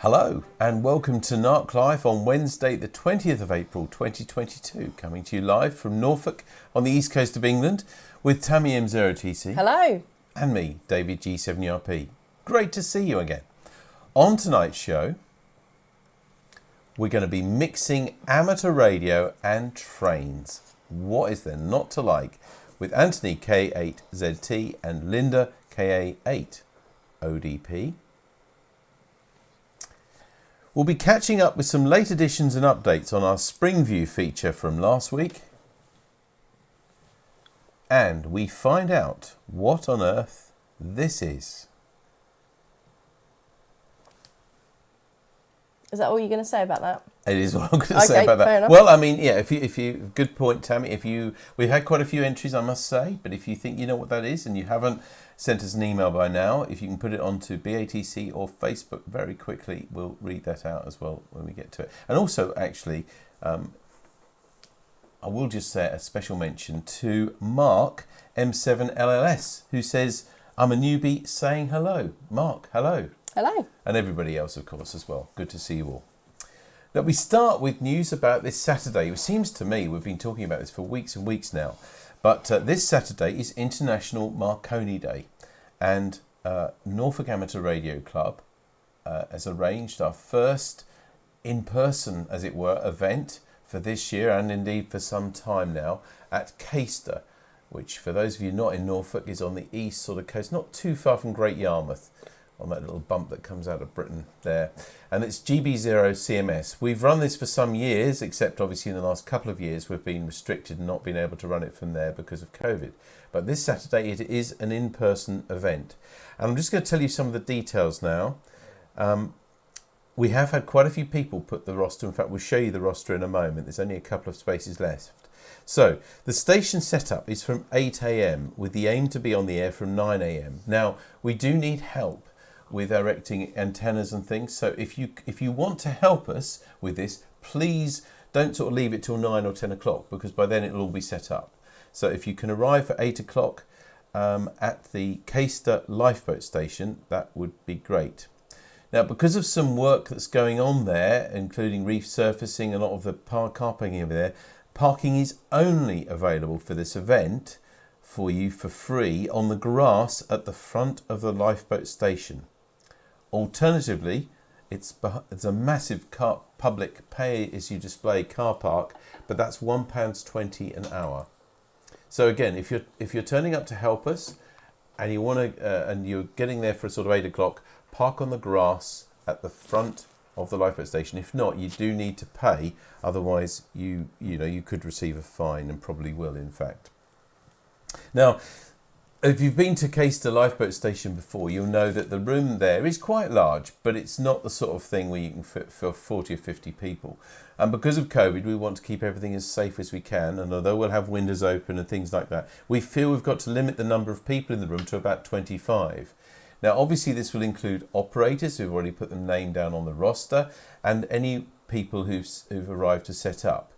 Hello and welcome to Narc Live on Wednesday the 20th of April 2022, coming to you live from Norfolk on the east coast of England with Tammy K8ZT. Hello. And me, David G7URP. Great to see you again. On tonight's show, we're going to be mixing amateur radio and trains. What is there not to like? With Anthony K8ZT and Linda KA8ODP. We'll be catching up with some late additions and updates on our Spring View feature from last week. And we find out what on earth this is. Is that all you're going to say about that? It is what I'm going to say about that. Fair enough. Well, I mean, yeah, if you, good point, Tammy. We've had quite a few entries, I must say, but if you think you know what that is and you haven't sent us an email by now, if you can put it onto BATC or Facebook very quickly, we'll read that out as well when we get to it. And also, actually, I will just say a special mention to Mark M7LLS, who says, I'm a newbie saying hello. Mark, hello. Hello. And everybody else, of course, as well. Good to see you all. Now, we start with news about this Saturday. It seems to me we've been talking about this for weeks and weeks now. But this Saturday is International Marconi Day. And Norfolk Amateur Radio Club has arranged our first in-person, as it were, event for this year and indeed for some time now at KA8ZT, which for those of you not in Norfolk is on the east sort of coast, not too far from Great Yarmouth, on that little bump that comes out of Britain there. And it's GB0 CMS. We've run this for some years, except obviously in the last couple of years we've been restricted and not been able to run it from there because of COVID. But this Saturday it is an in-person event. And I'm just going to tell you some of the details now. We have had quite a few people put the roster. In fact, we'll show you the roster in a moment. There's only a couple of spaces left. So the station setup is from 8 a.m. with the aim to be on the air from 9 a.m. Now, we do need help with erecting antennas and things. So if you want to help us with this, please don't sort of leave it till 9 or 10 o'clock because by then it'll all be set up. So if you can arrive at 8 o'clock at the KA8ZT lifeboat station, that would be great. Now, because of some work that's going on there, including resurfacing a lot of the car parking over there, parking is only available for this event for you for free on the grass at the front of the lifeboat station. Alternatively, it's a massive public pay-as-you-display car park, but that's £1.20 an hour. So again, if you're turning up to help us, and you want to, and you're getting there for sort of 8 o'clock, park on the grass at the front of the lifeboat station. If not, you do need to pay. Otherwise, you could receive a fine, and probably will, in fact. Now, if you've been to KA8ZT lifeboat station before, you'll know that the room there is quite large, but it's not the sort of thing where you can fit for 40 or 50 people. And because of COVID, we want to keep everything as safe as we can. And although we'll have windows open and things like that, we feel we've got to limit the number of people in the room to about 25. Now, obviously, this will include operators who've already put their name down on the roster and any people who've arrived to set up.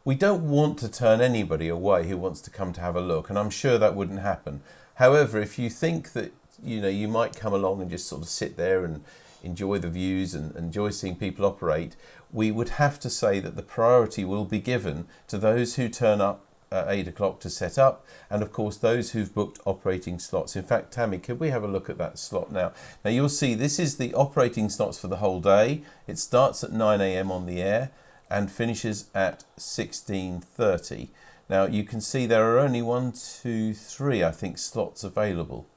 We don't want to turn anybody away who wants to come to have a look, and I'm sure that wouldn't happen. However, if you think that you might come along and just sort of sit there and enjoy the views and enjoy seeing people operate, we would have to say that the priority will be given to those who turn up at 8 o'clock to set up, and of course those who've booked operating slots. In fact, Tammy, could we have a look at that slot now? Now you'll see this is the operating slots for the whole day. It starts at 9 a.m. on the air and finishes at 16:30. Now you can see there are only 1, 2, 3, I think, slots available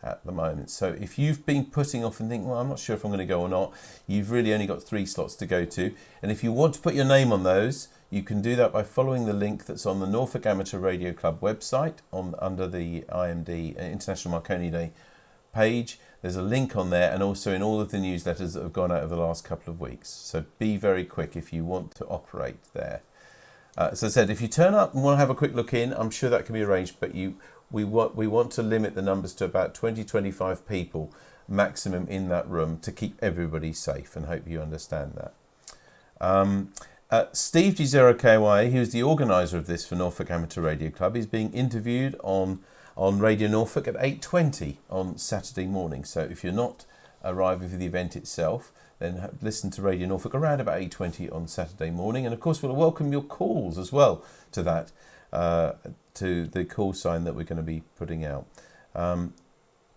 at the moment. So if you've been putting off and think, well, I'm not sure if I'm going to go or not, you've really only got 3 slots to go to. And if you want to put your name on those, you can do that by following the link that's on the Norfolk Amateur Radio Club website under the IMD International Marconi Day page. There's a link on there, and also in all of the newsletters that have gone out over the last couple of weeks. So be very quick if you want to operate there. As I said, if you turn up and want to have a quick look in, I'm sure that can be arranged, but we want to limit the numbers to about 20-25 people maximum in that room to keep everybody safe, and hope you understand that. Steve G0KY, who's the organiser of this for Norfolk Amateur Radio Club, is being interviewed on Radio Norfolk at 8:20 on Saturday morning. So if you're not arriving for the event itself, then listen to Radio Norfolk around about 8:20 on Saturday morning. And of course, we'll welcome your calls as well to that, to the call sign that we're going to be putting out.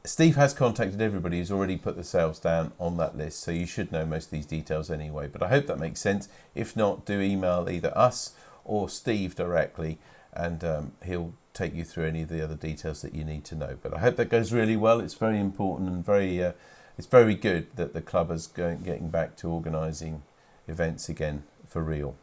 Steve has contacted everybody who's already put themselves down on that list, so you should know most of these details anyway. But I hope that makes sense. If not, do email either us or Steve directly, and he'll take you through any of the other details that you need to know. But I hope that goes really well. It's very important and it's very good that the club is getting back to organising events again for real.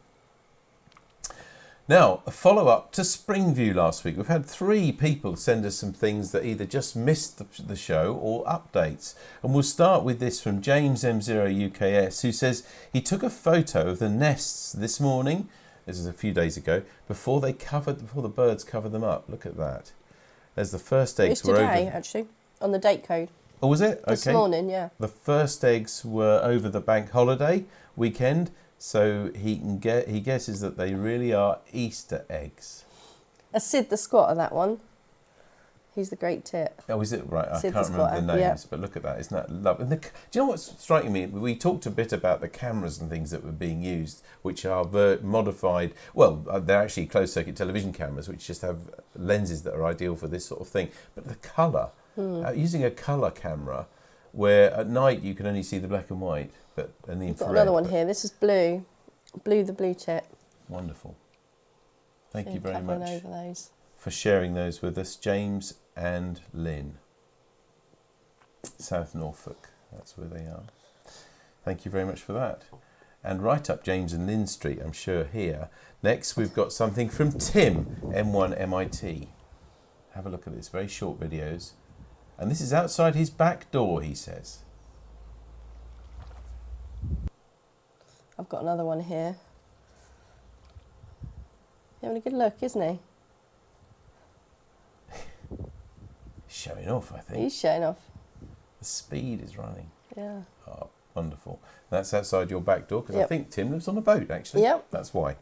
Now, a follow-up to Springview last week. We've had 3 people send us some things that either just missed the show or updates. And we'll start with this from James M0UKS, who says he took a photo of the nests this morning, this is a few days ago, before the birds covered them up. Look at that. There's the first eggs were today, actually, on the date code. Oh, was it? Okay. This morning, yeah. The first eggs were over the bank holiday weekend. So he guesses that they really are Easter eggs. Sid the squatter, that one. He's the great tit. Oh, is it? Right, Sid I can't remember the names, but look at that. Isn't that lovely? Do you know what's striking me? We talked a bit about the cameras and things that were being used, which are modified. Well, they're actually closed-circuit television cameras, which just have lenses that are ideal for this sort of thing. But the colour, using a colour camera, where at night you can only see the black and white. And the infrared. Got another one here. This is Blue. Blue the blue tit. Wonderful. Thank you very much over those. for sharing those with us, James and Lynn. South Norfolk, that's where they are. Thank you very much for that. And right up James and Lynn Street, I'm sure here. Next, we've got something from Tim, M1MIT. Have a look at this, very short videos. And this is outside his back door, he says. I've got another one here. He's having a good look, isn't he? Showing off, I think. He's showing off. The speed is running. Yeah. Oh, wonderful. That's outside your back door, because Yep. I think Tim lives on a boat, actually. Yep. That's why.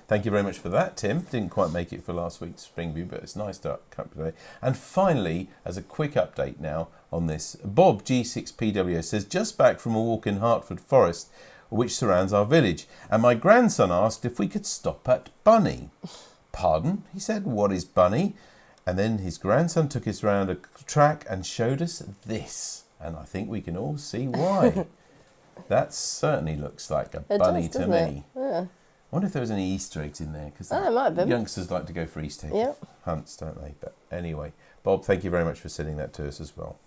Thank you very much for that, Tim. Didn't quite make it for last week's Springview, but it's nice to come today. And finally, as a quick update now on this, Bob G6PW says, just back from a walk in Hertford Forest, which surrounds our village, and my grandson asked if we could stop at Bunny. Pardon? He said, what is Bunny? And then his grandson took us round a track and showed us this. And I think we can all see why. That certainly looks like a bunny to me. Yeah. I wonder if there was any Easter eggs in there, because there might have been. youngsters like to go for Easter egg hunts, don't they? But anyway, Bob, thank you very much for sending that to us as well.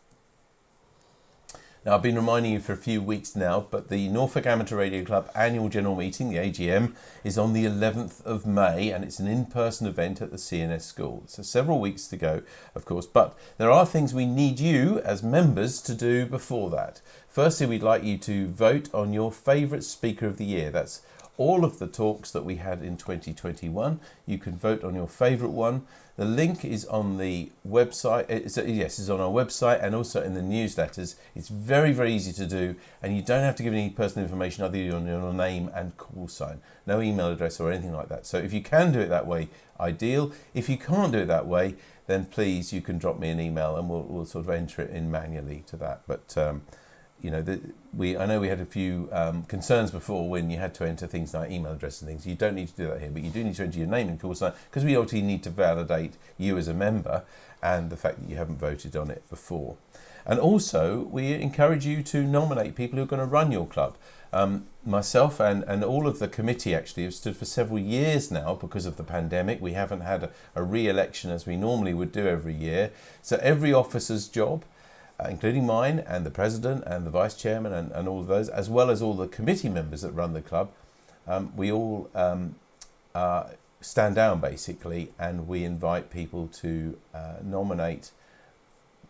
Now, I've been reminding you for a few weeks now, but the Norfolk Amateur Radio Club annual general meeting, the AGM, is on the 11th of May, and it's an in-person event at the CNS school. So several weeks to go, of course, but there are things we need you as members to do before that. Firstly, we'd like you to vote on your favourite speaker of the year. That's all of the talks that we had in 2021. You can vote on your favourite one. The link is on the website. It's on our website and also in the newsletters. It's very, very easy to do, and you don't have to give any personal information other than your name and call sign. No email address or anything like that. So if you can do it that way, ideal. If you can't do it that way, then please, you can drop me an email and we'll sort of enter it in manually to that. But you know, I know we had a few concerns before when you had to enter things like email address and things. You don't need to do that here, but you do need to enter your name and call sign, because we obviously need to validate you as a member and the fact that you haven't voted on it before. And also, we encourage you to nominate people who are going to run your club. Myself and all of the committee actually have stood for several years now because of the pandemic. We haven't had a re-election as we normally would do every year. So every officer's job, including mine and the president and the vice chairman and all of those, as well as all the committee members that run the club, we all stand down basically, and we invite people to nominate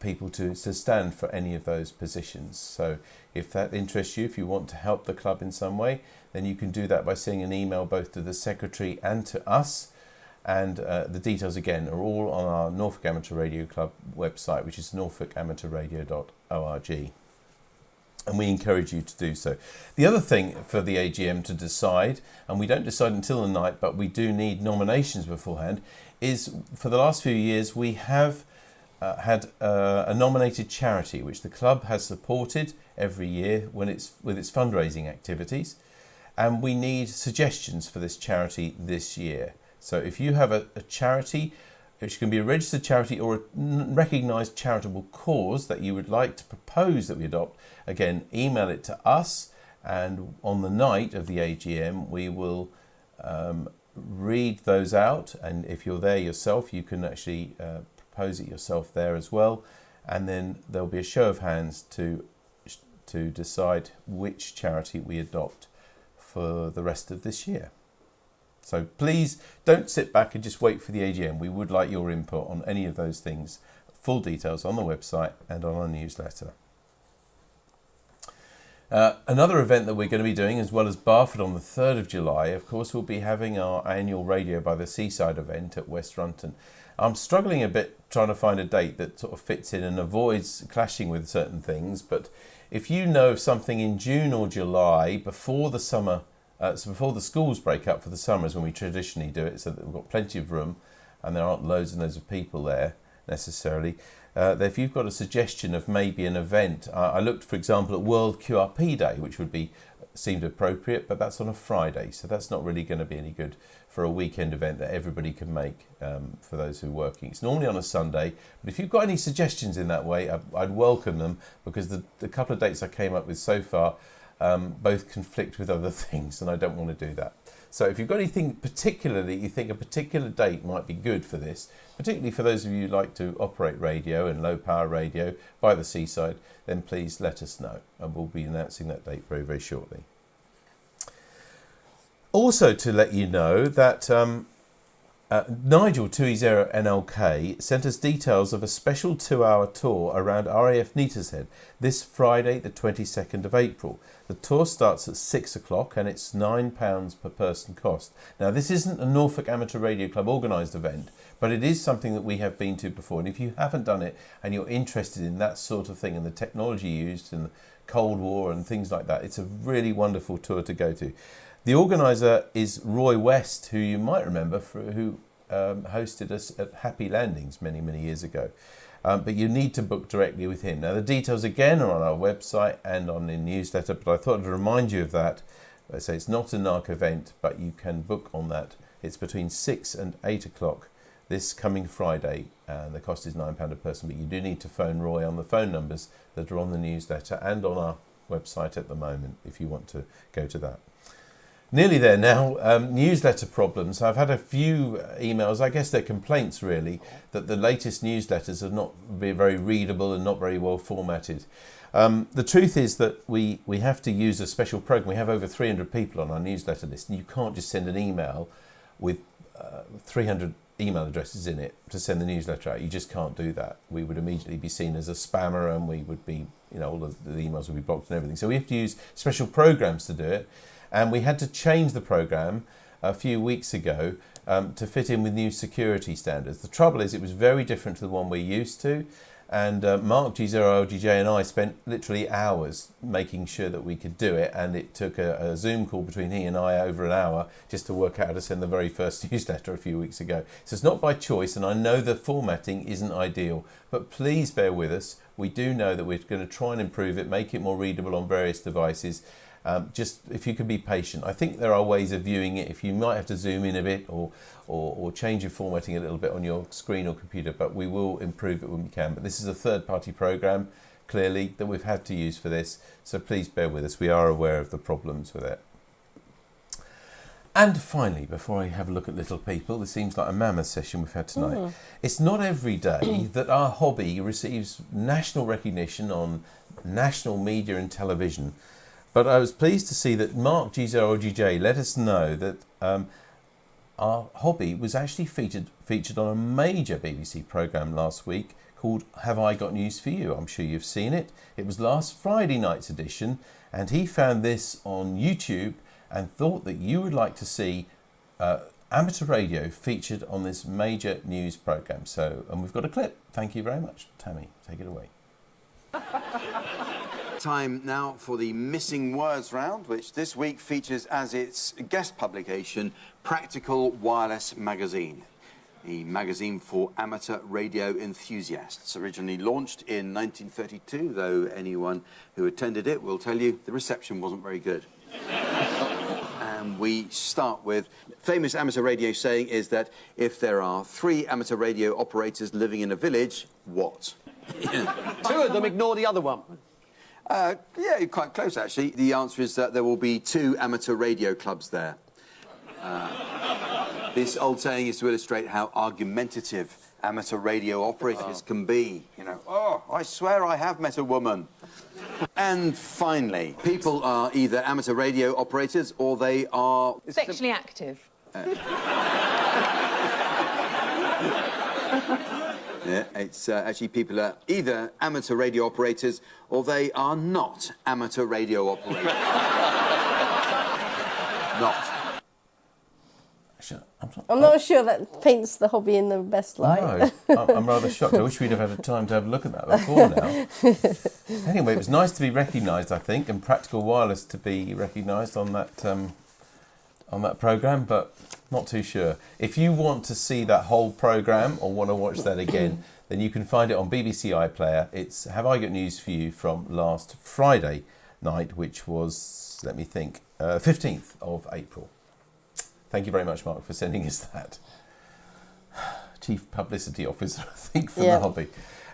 people to stand for any of those positions. So if that interests you, if you want to help the club in some way, then you can do that by sending an email both to the secretary and to us. And the details, again, are all on our Norfolk Amateur Radio Club website, which is norfolkamateurradio.org. And we encourage you to do so. The other thing for the AGM to decide, and we don't decide until the night, but we do need nominations beforehand, is for the last few years we have had a nominated charity which the club has supported every year with its fundraising activities, and we need suggestions for this charity this year. So if you have a charity which can be a registered charity or a recognised charitable cause that you would like to propose that we adopt, again, email it to us, and on the night of the AGM we will read those out, and if you're there yourself you can actually propose it yourself there as well, and then there'll be a show of hands to decide which charity we adopt for the rest of this year. So please don't sit back and just wait for the AGM. We would like your input on any of those things. Full details on the website and on our newsletter. Another event that we're going to be doing, as well as Barford on the 3rd of July, of course, we'll be having our annual Radio by the Seaside event at West Runton. I'm struggling a bit trying to find a date that sort of fits in and avoids clashing with certain things, but if you know of something in June or July before the summer, so before the schools break up for the summer is when we traditionally do it, so that we've got plenty of room and there aren't loads and loads of people there necessarily. If you've got a suggestion of maybe an event, I looked, for example, at World QRP Day, which seemed appropriate, but that's on a Friday, so that's not really going to be any good for a weekend event that everybody can make for those who are working. It's normally on a Sunday, but if you've got any suggestions in that way, I'd welcome them, because the couple of dates I came up with so far both conflict with other things, and I don't want to do that. So if you've got anything particularly you think a particular date might be good for this, particularly for those of you who like to operate radio and low power radio by the seaside, then please let us know, and we'll be announcing that date very, very shortly. Also to let you know that Nigel 2E0NLK sent us details of a special 2-hour tour around RAF Neatishead this Friday the 22nd of April. The tour starts at 6 o'clock and it's £9 per person cost. Now this isn't a Norfolk Amateur Radio Club organised event, but it is something that we have been to before, and if you haven't done it and you're interested in that sort of thing and the technology used in the Cold War and things like that, it's a really wonderful tour to go to. The organiser is Roy West, who you might remember, who hosted us at Happy Landings many, many years ago. But you need to book directly with him. Now the details again are on our website and on the newsletter, but I thought I'd remind you of that. I say it's not a Narc event, but you can book on that. It's between 6 and 8 o'clock this coming Friday, and the cost is £9 a person, but you do need to phone Roy on the phone numbers that are on the newsletter and on our website at the moment if you want to go to that. Nearly there now. Newsletter problems. I've had a few emails, I guess they're complaints really, that the latest newsletters are not very readable and not very well formatted. The truth is that we have to use a special program. We have over 300 people on our newsletter list, and you can't just send an email with 300 email addresses in it to send the newsletter out. You just can't do that. We would immediately be seen as a spammer, and we would be, all of the emails would be blocked and everything. So we have to use special programs to do it. And we had to change the program a few weeks ago to fit in with new security standards. The trouble is it was very different to the one we're used to, and Mark G0LGJ and I spent literally hours making sure that we could do it, and it took a Zoom call between he and I over an hour just to work out how to send the very first newsletter a few weeks ago. So it's not by choice, and I know the formatting isn't ideal, but please bear with us. We do know that we're going to try and improve it, make it more readable on various devices. Just if you could be patient. I think there are ways of viewing it. If you might have to zoom in a bit or change your formatting a little bit on your screen or computer, but we will improve it when we can. But this is a third-party program, clearly, that we've had to use for this. So please bear with us. We are aware of the problems with it. And finally, before I have a look at little people, this seems like a mammoth session we've had tonight. It's not every day that our hobby receives national recognition on national media and television. But I was pleased to see that Mark G0LGJ let us know that our hobby was actually featured on a major BBC programme last week called Have I Got News For You? I'm sure you've seen it. It was last Friday night's edition, and he found this on YouTube and thought that you would like to see amateur radio featured on this major news programme. And we've got a clip. Thank you very much. Tammy, take it away. Time now for the Missing Words round, which this week features as its guest publication Practical Wireless Magazine. the magazine for amateur radio enthusiasts. Originally launched in 1932, though anyone who attended it will tell you the reception wasn't very good. And we start with famous amateur radio saying is that if there are 3 amateur radio operators living in a village, what? 2 of them ignore the other one. Yeah, you're quite close, actually. The answer is that there will be 2 amateur radio clubs there. This old saying is to illustrate how argumentative amateur radio operators can be. You know, oh, I swear I have met a woman. And finally, people are either amateur radio operators or they are... Sexually active. Yeah, it's actually people are either amateur radio operators or they are not amateur radio operators. Not. I'm not sure that paints the hobby in the best light. No, I'm rather shocked. I wish we'd have had time to have a look at that before now. Anyway, it was nice to be recognised, I think, and Practical Wireless to be recognised on that programme, but not too sure. If you want to see that whole programme or want to watch that again, then you can find it on BBC iPlayer. It's Have I Got News For You from last Friday night, which was, let me think, 15th of April. Thank you very much, Mark, for sending us that. Chief Publicity Officer, I think, for the hobby.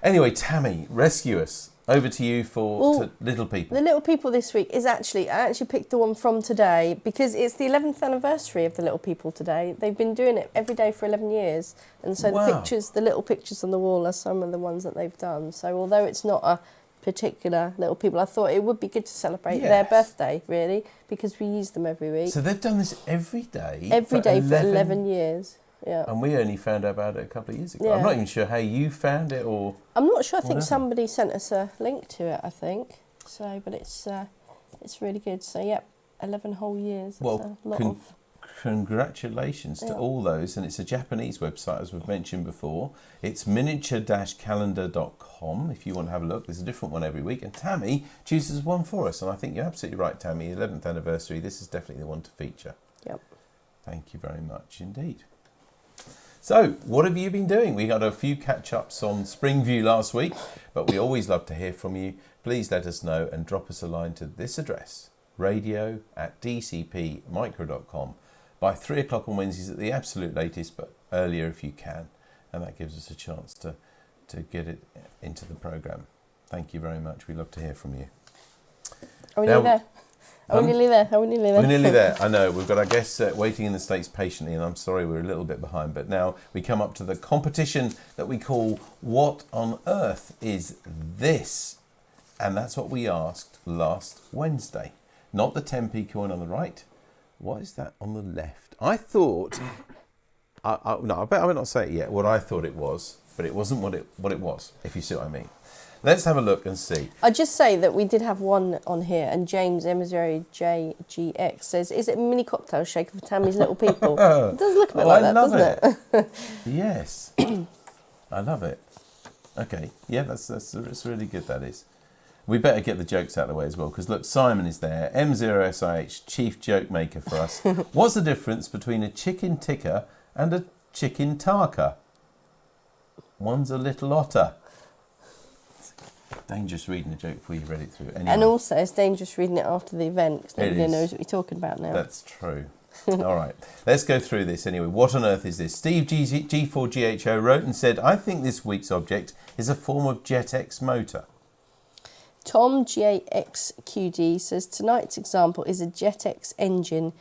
Anyway, Tammy, rescue us. Over to you for Little People. The Little People this week is I actually picked the one from today because it's the 11th anniversary of the Little People today. They've been doing it every day for 11 years. And so the little pictures on the wall are some of the ones that they've done. So although it's not a particular Little People, I thought it would be good to celebrate their birthday, really, because we use them every week. So they've done this every day? Every day for 11 years. Yeah. And we only found out about it a couple of years ago. Yeah. I'm not even sure how you found it or... I'm not sure. I think somebody sent us a link to it, I think. So, but it's really good. So, yep, 11 whole years. Well, a lot of... congratulations to all those. And it's a Japanese website, as we've mentioned before. It's miniature-calendar.com if you want to have a look. There's a different one every week. And Tammy chooses one for us. And I think you're absolutely right, Tammy. 11th anniversary. This is definitely the one to feature. Yep. Thank you very much indeed. So, what have you been doing? We got a few catch-ups on Springview last week, but we always love to hear from you. Please let us know and drop us a line to this address, radio@dcpmicro.com, by 3 o'clock on Wednesdays at the absolute latest, but earlier if you can. And that gives us a chance to get it into the programme. Thank you very much. We love to hear from you. Are we nearly there? Are we nearly there? We're nearly there. I know. We've got our guests waiting in the States patiently, and I'm sorry we're a little bit behind. But now we come up to the competition that we call What on Earth Is This? And that's what we asked last Wednesday. Not the 10p coin on the right. What is that on the left? I thought... no, I bet I will not say it yet, what I thought it was. But it wasn't what it was, if you see what I mean. Let's have a look and see. I'll just say that we did have one on here, and James M0JGX says, is it a mini cocktail shaker for Tammy's Little People? It does look a bit like that, doesn't it? Yes. I love it. Okay. Yeah, that's really good, that is. We better get the jokes out of the way as well, because look, Simon is there. M0SIH, chief joke maker for us. What's the difference between a chicken ticker and a chicken tarka? One's a little otter. Dangerous reading a joke before you read it through. Anyway. And also, it's dangerous reading it after the event because nobody knows what you're talking about now. That's true. All right, let's go through this anyway. What on earth is this? Steve G4GHO wrote and said, I think this week's object is a form of JetX motor. Tom K8ZT says, tonight's example is a JetX engine.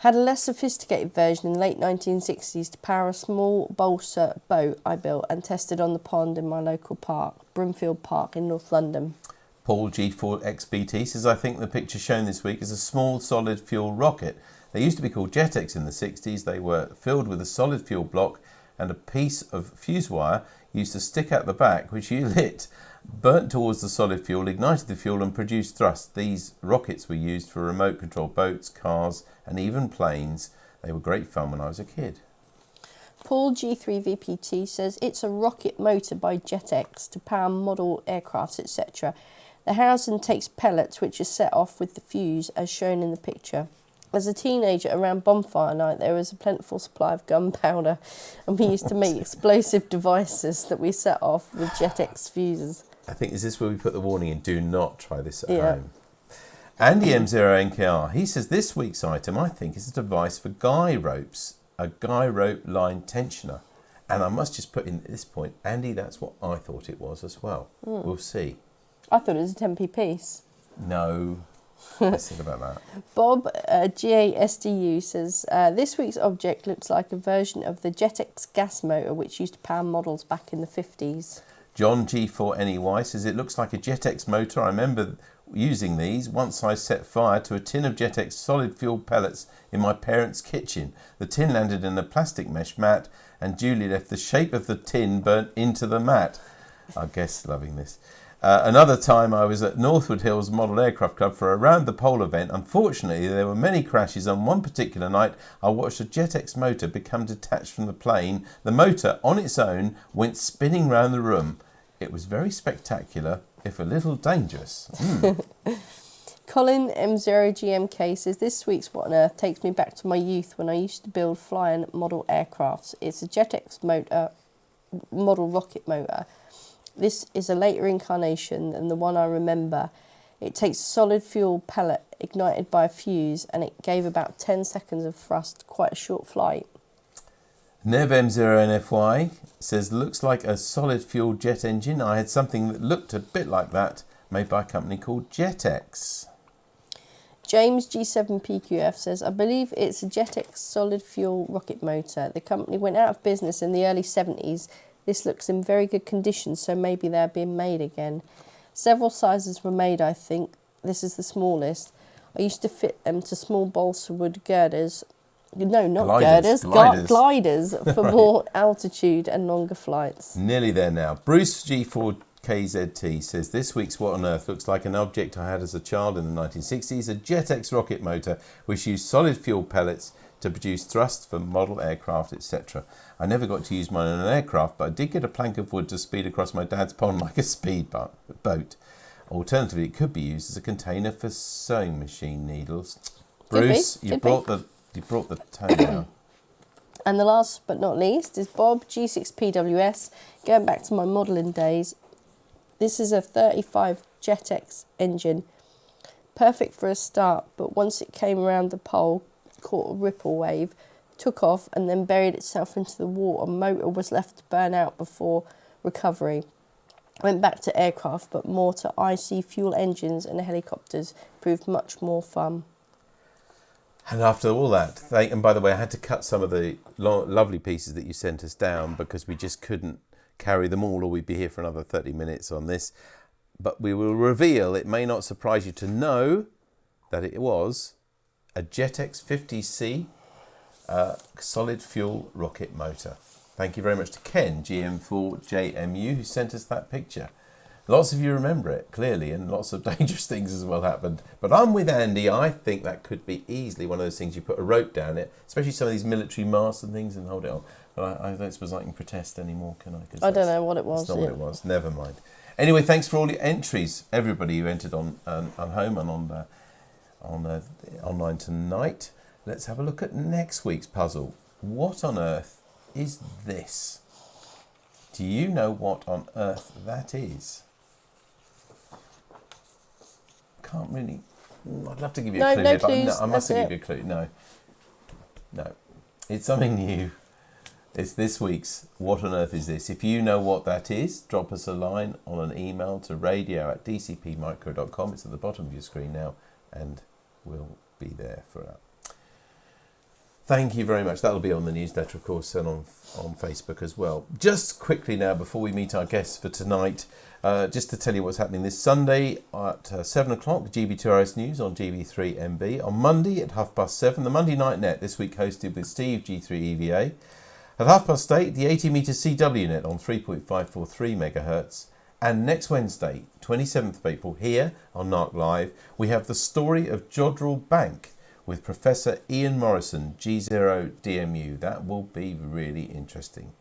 Had a less sophisticated version in the late 1960s to power a small balsa boat I built and tested on the pond in my local park, Broomfield Park in North London. Paul G4XBT says, I think the picture shown this week is a small solid fuel rocket. They used to be called JetX in the 60s. They were filled with a solid fuel block and a piece of fuse wire used to stick out the back, which you lit, burnt towards the solid fuel, ignited the fuel and produced thrust. These rockets were used for remote control boats, cars and even planes. They were great fun when I was a kid. Paul G3VPT says it's a rocket motor by JetX to power model aircrafts, etc. The housing takes pellets which are set off with the fuse as shown in the picture. As a teenager around bonfire night, there was a plentiful supply of gunpowder, and we used to make explosive devices that we set off with JetX fuses. I think, is this where we put the warning in? Do not try this at home. Andy M0NKR, he says, this week's item, I think, is a device for guy ropes, a guy rope line tensioner. And I must just put in at this point, Andy, that's what I thought it was as well. We'll see. I thought it was a 10p piece. No. Let's think about that. Bob K8ZT says, this week's object looks like a version of the JetX gas motor which used to power models back in the 50s. John G4NEY says, it looks like a JetX motor. I remember using these once I set fire to a tin of JetX solid fuel pellets in my parents' kitchen. The tin landed in a plastic mesh mat and Julie left the shape of the tin burnt into the mat. I guess loving this. Another time I was at Northwood Hills Model Aircraft Club for a round the pole event. Unfortunately, there were many crashes. On one particular night, I watched a JetX motor become detached from the plane. The motor, on its own, went spinning round the room. It was very spectacular, if a little dangerous. Colin M0GMK says, this week's What on Earth takes me back to my youth when I used to build flying model aircrafts. It's a JetX motor, model rocket motor. This is a later incarnation than the one I remember. It takes a solid fuel pellet ignited by a fuse and it gave about 10 seconds of thrust, quite a short flight. Nev M0NFY says, looks like a solid fuel jet engine. I had something that looked a bit like that, made by a company called JetX. James G7PQF says, I believe it's a JetX solid fuel rocket motor. The company went out of business in the early 70s. This looks in very good condition, so maybe they're being made again. Several sizes were made, I think. This is the smallest. I used to fit them to small balsa wood girders. No, not Gliders. Gliders for more altitude and longer flights. Nearly there now. Bruce G4KZT says, this week's What on Earth looks like an object I had as a child in the 1960s, a JetX rocket motor which used solid fuel pellets to produce thrust for model aircraft, etc. I never got to use mine on an aircraft, but I did get a plank of wood to speed across my dad's pond like a speed boat. Alternatively, it could be used as a container for sewing machine needles. Bruce, you brought the tone down. And the last but not least is Bob G6PWS. Going back to my modelling days, this is a 35 JetX engine, perfect for a start, but once it came around the pole, caught a ripple wave, took off and then buried itself into the water. Motor was left to burn out before recovery. Went back to aircraft, but more to IC fuel engines and helicopters. Proved much more fun. And after all that, and by the way, I had to cut some of the lovely pieces that you sent us down because we just couldn't carry them all, or we'd be here for another 30 minutes on this. But we will reveal, it may not surprise you to know that it was a JetX 50C solid fuel rocket motor. Thank you very much to Ken, GM4JMU, who sent us that picture. Lots of you remember it, clearly, and lots of dangerous things as well happened. But I'm with Andy. I think that could be easily one of those things you put a rope down it, especially some of these military masts and things, and hold it on. But I don't suppose I can protest anymore, can I? I don't know what it was. That's not what it was. Never mind. Anyway, thanks for all your entries, everybody who entered on home and on online tonight. Let's have a look at next week's puzzle. What on earth is this? Do you know what on earth that is? Can't really. I'd love to give you a clue. No here, clues. But I mustn't give you a clue. No. It's something new. It's this week's What on Earth is This? If you know what that is, drop us a line on an email to radio@dcpmicro.com. It's at the bottom of your screen now, and we'll be there for that. Thank you very much. That'll be on the newsletter, of course, and on Facebook as well. Just quickly now, before we meet our guests for tonight, just to tell you what's happening this Sunday at 7 o'clock, GB2RS News on GB3MB. On Monday at 7:30, the Monday Night Net, this week hosted with Steve, G3EVA. At 8:30, the 80-metre CW Net on 3.543 MHz. And next Wednesday, 27th of April, here on Narc Live, we have the story of Jodrell Bank with Professor Ian Morrison, G0DMU. That will be really interesting.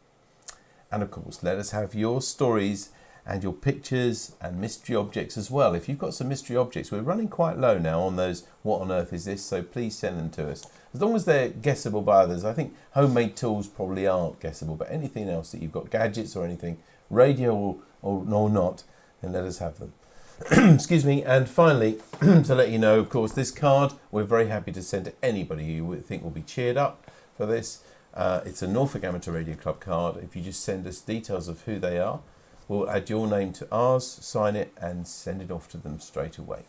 And of course, let us have your stories and your pictures and mystery objects as well. If you've got some mystery objects, we're running quite low now on those what on earth is this, so please send them to us. As long as they're guessable by others. I think homemade tools probably aren't guessable, but anything else that you've got, gadgets or anything, radio or not, then let us have them. Excuse me. And finally, to let you know, of course, this card we're very happy to send to anybody who you think will be cheered up for this. It's a Norfolk Amateur Radio Club card. If you just send us details of who they are, we'll add your name to ours, sign it, and send it off to them straight away.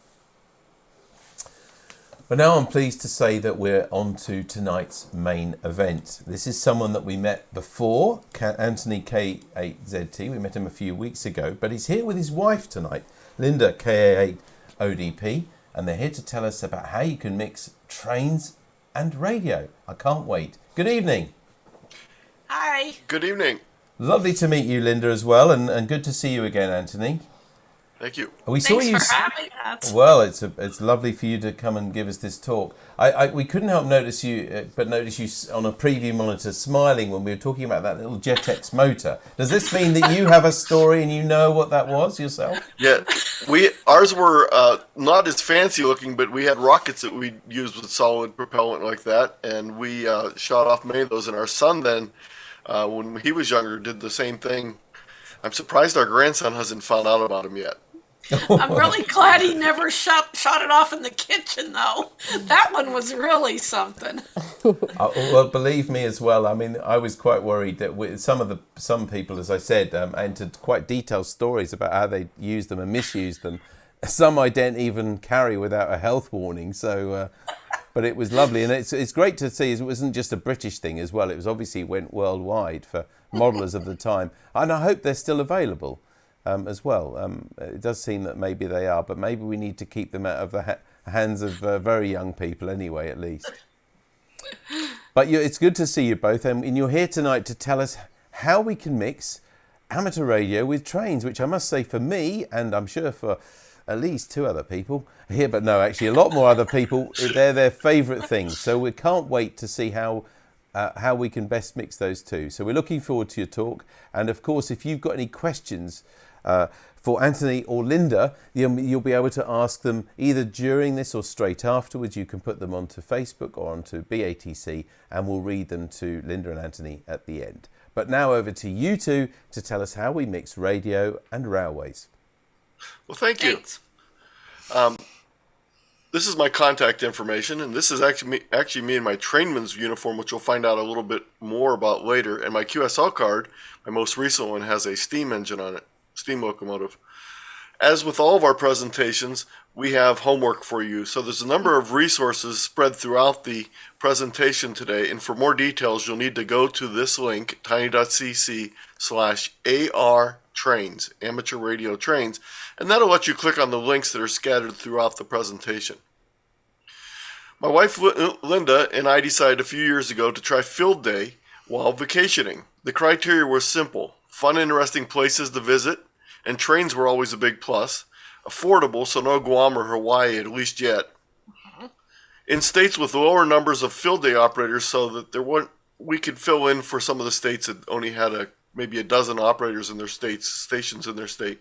But now I'm pleased to say that we're on to tonight's main event. This is someone that we met before, Anthony K8ZT. We met him a few weeks ago, but he's here with his wife tonight, Linda, KA8ODP, and they're here to tell us about how you can mix trains and radio. I can't wait. Good evening. Hi. Good evening. Lovely to meet you, Linda, as well, and good to see you again, Anthony. Thank you. Thanks for having us. Well, it's lovely for you to come and give us this talk. We couldn't help notice you on a preview monitor smiling when we were talking about that little JetX motor. Does this mean that you have a story and you know what that was yourself? Yeah, ours were not as fancy looking, but we had rockets that we used with solid propellant like that, and we shot off many of those. And our son then, when he was younger, did the same thing. I'm surprised our grandson hasn't found out about him yet. I'm really glad he never shot it off in the kitchen, though. That one was really something. Well, believe me as well. I mean, I was quite worried that with some people, as I said, entered quite detailed stories about how they used them and misused them. Some I didn't even carry without a health warning. So, but it was lovely, and it's great to see. It wasn't just a British thing as well. It was obviously went worldwide for modelers of the time, and I hope they're still available. As well. It does seem that maybe they are, but maybe we need to keep them out of the hands of very young people anyway, at least. But it's good to see you both, and you're here tonight to tell us how we can mix amateur radio with trains, which I must say for me, and I'm sure for at least two other people here, but no, actually a lot more other people, they're their favourite things. So we can't wait to see how we can best mix those two. So we're looking forward to your talk, and of course, if you've got any questions for Anthony or Linda, you'll be able to ask them either during this or straight afterwards. You can put them onto Facebook or onto BATC, and we'll read them to Linda and Anthony at the end. But now over to you two to tell us how we mix radio and railways. Well, thank you. Thanks. This is my contact information, and this is actually me in my trainman's uniform, which you'll find out a little bit more about later. And my QSL card, my most recent one, has a steam engine on it. Steam locomotive. As with all of our presentations, we have homework for you. So there's a number of resources spread throughout the presentation today, and for more details, you'll need to go to this link, tiny.cc/AR trains, amateur radio trains, and that'll let you click on the links that are scattered throughout the presentation. My wife Linda and I decided a few years ago to try field day while vacationing. The criteria was simple: fun, interesting places to visit, and trains were always a big plus. Affordable, so no Guam or Hawaii, at least yet. In states with lower numbers of field day operators, so that we could fill in for some of the states that only had maybe a dozen operators in their stations in their state.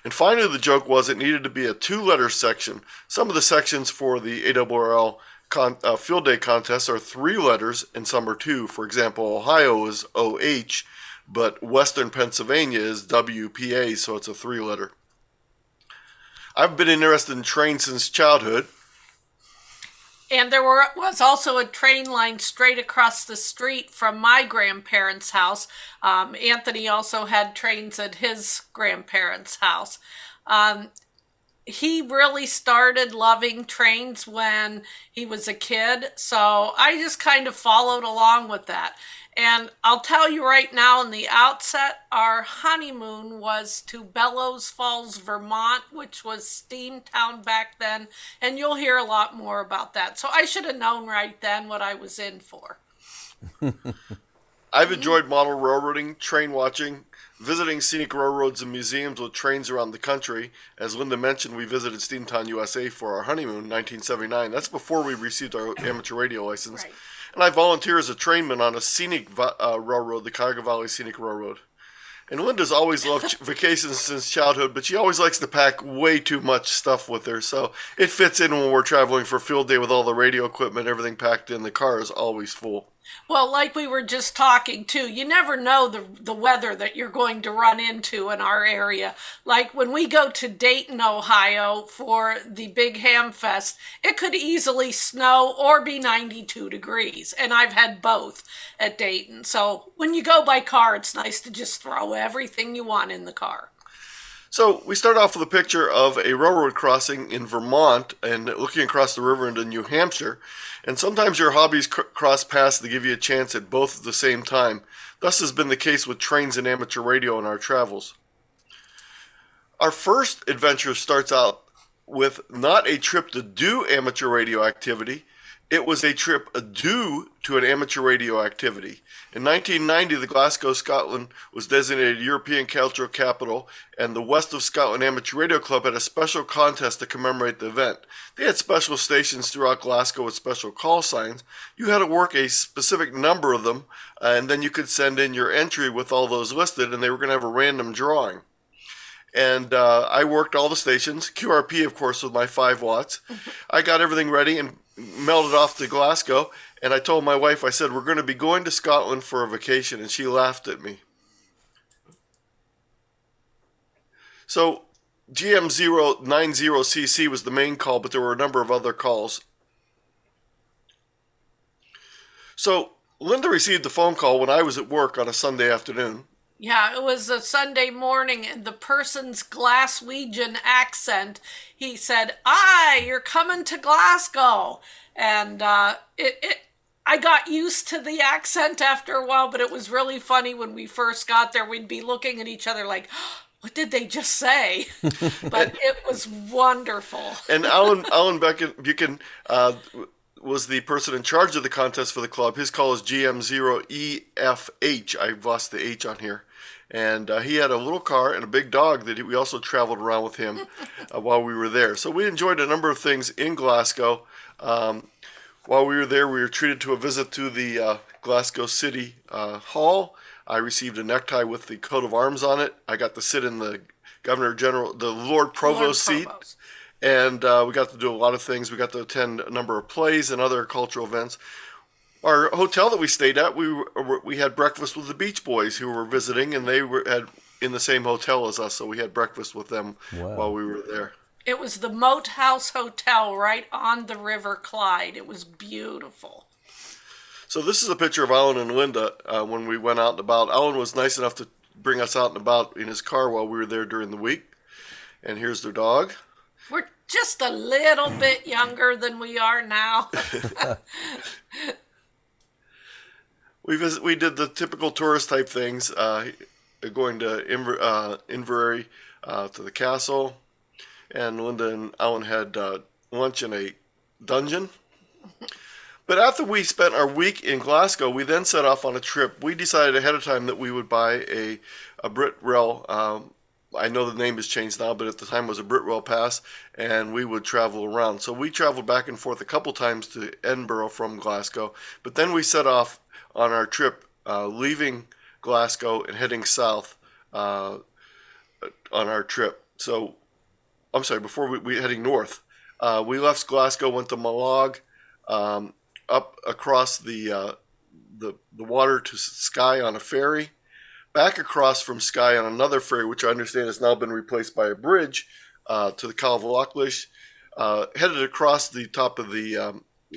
And finally, the joke was it needed to be a 2-letter section. Some of the sections for the ARRL field day contests are 3 letters, and some are 2. For example, Ohio is OH, but Western Pennsylvania is WPA, so it's a 3-letter. I've been interested in trains since childhood. And there was also a train line straight across the street from my grandparents' house. Anthony also had trains at his grandparents' house. He really started loving trains when he was a kid, so I just kind of followed along with that. And I'll tell you right now in the outset, our honeymoon was to Bellows Falls, Vermont, which was Steamtown back then, and you'll hear a lot more about that. So I should have known right then what I was in for. I've enjoyed model railroading, train watching, visiting scenic railroads and museums with trains around the country. As Linda mentioned, we visited Steamtown, USA for our honeymoon in 1979. That's before we received our amateur radio license. Right. And I volunteer as a trainman on a scenic railroad, the Cuyahoga Valley Scenic Railroad. And Linda's always loved vacations since childhood, but she always likes to pack way too much stuff with her. So it fits in when we're traveling for field day with all the radio equipment, everything packed in. The car is always full. Well, like we were just talking too, you never know the weather that you're going to run into in our area. Like when we go to Dayton, Ohio for the big Ham Fest, it could easily snow or be 92 degrees. And I've had both at Dayton. So when you go by car, it's nice to just throw everything you want in the car. So we start off with a picture of a railroad crossing in Vermont and looking across the river into New Hampshire. And sometimes your hobbies cross paths to give you a chance at both at the same time. Thus has been the case with trains and amateur radio in our travels. Our first adventure starts out with not a trip to do amateur radio activity. It was a trip due to an amateur radio activity. In 1990, the Glasgow, Scotland was designated European Cultural Capital, and the West of Scotland Amateur Radio Club had a special contest to commemorate the event. They had special stations throughout Glasgow with special call signs. You had to work a specific number of them, and then you could send in your entry with all those listed, and they were going to have a random drawing. And I worked all the stations, QRP, of course, with my 5 watts. I got everything ready and melted off to Glasgow, and I told my wife, I said, we're going to be going to Scotland for a vacation, and she laughed at me. So GM090CC was the main call, but there were a number of other calls. So Linda received the phone call when I was at work on a Sunday afternoon. Yeah, it was a Sunday morning, and the person's Glaswegian accent, he said, "Aye, you're coming to Glasgow." And I got used to the accent after a while, but it was really funny when we first got there. We'd be looking at each other like, what did they just say? But it was wonderful. And Alan Buchan was the person in charge of the contest for the club. His call is GM0EFH. I've lost the H on here. And he had a little car and a big dog that we also traveled around with him while we were there. So we enjoyed a number of things in Glasgow. While we were there, we were treated to a visit to the Glasgow City Hall. I received a necktie with the coat of arms on it. I got to sit in the the Lord Provost seat. And we got to do a lot of things. We got to attend a number of plays and other cultural events. Our hotel that we stayed at, we had breakfast with the Beach Boys who were visiting, and they had in the same hotel as us, so we had breakfast with them while we were there. It was the Moat House Hotel right on the River Clyde. It was beautiful. So this is a picture of Alan and Linda when we went out and about. Alan was nice enough to bring us out and about in his car while we were there during the week. And here's their dog. We're just a little bit younger than we are now. We did the typical tourist type things, going to Inverary to the castle, and Linda and Alan had lunch in a dungeon. But after we spent our week in Glasgow, we then set off on a trip. We decided ahead of time that we would buy a Brit Rail. I know the name has changed now, but at the time it was a Brit Rail pass, and we would travel around. So we traveled back and forth a couple times to Edinburgh from Glasgow, but then we set off on our trip, leaving Glasgow and heading south on our trip. So, I'm sorry, before we heading north, we left Glasgow, went to Mallaig, up across the water to Skye on a ferry, back across from Skye on another ferry, which I understand has now been replaced by a bridge, to the Calvalachlish, headed across the top of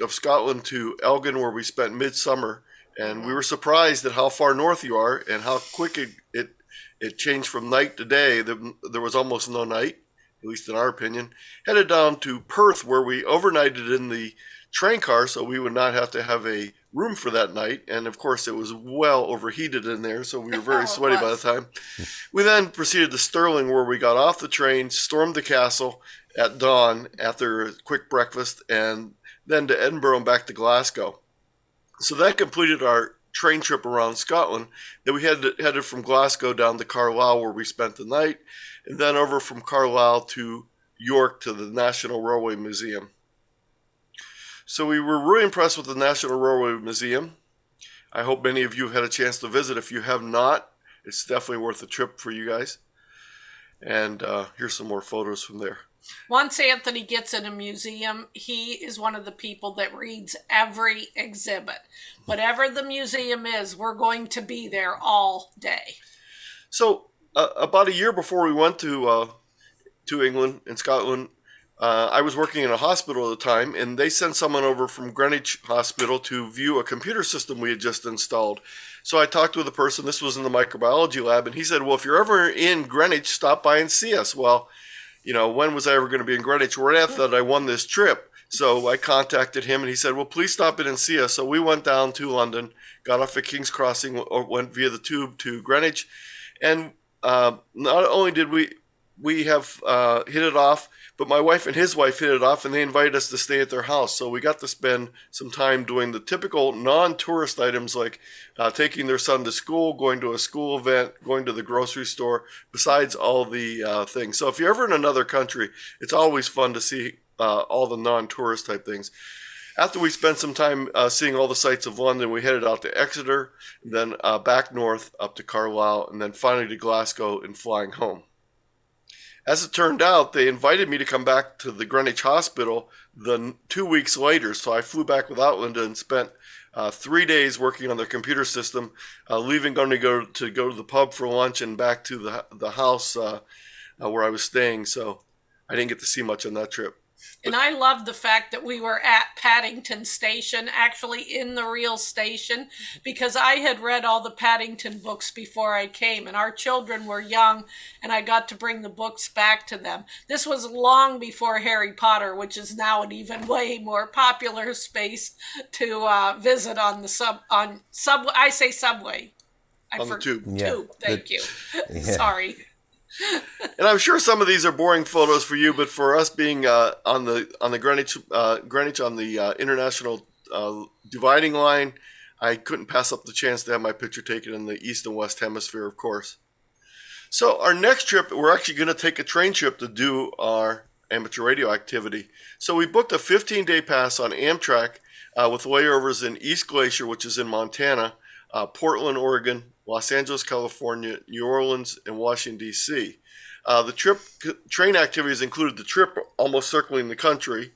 of Scotland to Elgin, where we spent midsummer. And we were surprised at how far north you are and how quick it changed from night to day. There was almost no night, at least in our opinion. Headed down to Perth, where we overnighted in the train car so we would not have to have a room for that night. And of course, it was well overheated in there, so we were very sweaty by the time. We then proceeded to Stirling, where we got off the train, stormed the castle at dawn after a quick breakfast, and then to Edinburgh and back to Glasgow. So that completed our train trip around Scotland. Then we headed from Glasgow down to Carlisle, where we spent the night, and then over from Carlisle to York to the National Railway Museum. So we were really impressed with the National Railway Museum. I hope many of you have had a chance to visit. If you have not, It's definitely worth a trip for you guys. And here's some more photos from there. Once Anthony gets in a museum, he is one of the people that reads every exhibit. Whatever the museum is, we're going to be there all day. So about a year before we went to England and Scotland, I was working in a hospital at the time, and they sent someone over from Greenwich Hospital to view a computer system we had just installed. So I talked with a person, this was in the microbiology lab, and he said, well, if you're ever in Greenwich, stop by and see us. Well, you know, when was I ever going to be in Greenwich? Right after that, I won this trip. So I contacted him, and he said, well, please stop in and see us. So we went down to London, got off at King's Crossing, went via the tube to Greenwich. And not only did we have hit it off, but my wife and his wife hit it off, and they invited us to stay at their house. So we got to spend some time doing the typical non-tourist items like taking their son to school, going to a school event, going to the grocery store, besides all the things. So if you're ever in another country, it's always fun to see all the non-tourist type things. After we spent some time seeing all the sights of London, we headed out to Exeter, then back north up to Carlisle, and then finally to Glasgow and flying home. As it turned out, they invited me to come back to the Greenwich Hospital 2 weeks later. So I flew back without Linda and spent 3 days working on their computer system, leaving going to go to the pub for lunch and back to the house where I was staying. So I didn't get to see much on that trip. And I love the fact that we were at Paddington Station, actually in the real station, because I had read all the Paddington books before I came, and our children were young, and I got to bring the books back to them. This was long before Harry Potter, which is now an even way more popular space to visit on the subway. I say subway. On the tube. Tube. Thank you. Yeah. Sorry. And I'm sure some of these are boring photos for you, but for us being on the Greenwich on the international dividing line, I couldn't pass up the chance to have my picture taken in the East and West Hemisphere, of course. So our next trip, we're actually going to take a train trip to do our amateur radio activity. So we booked a 15-day pass on Amtrak with layovers in East Glacier, which is in Montana, Portland, Oregon, Los Angeles, California, New Orleans, and Washington, D.C. The train activities included the trip almost circling the country,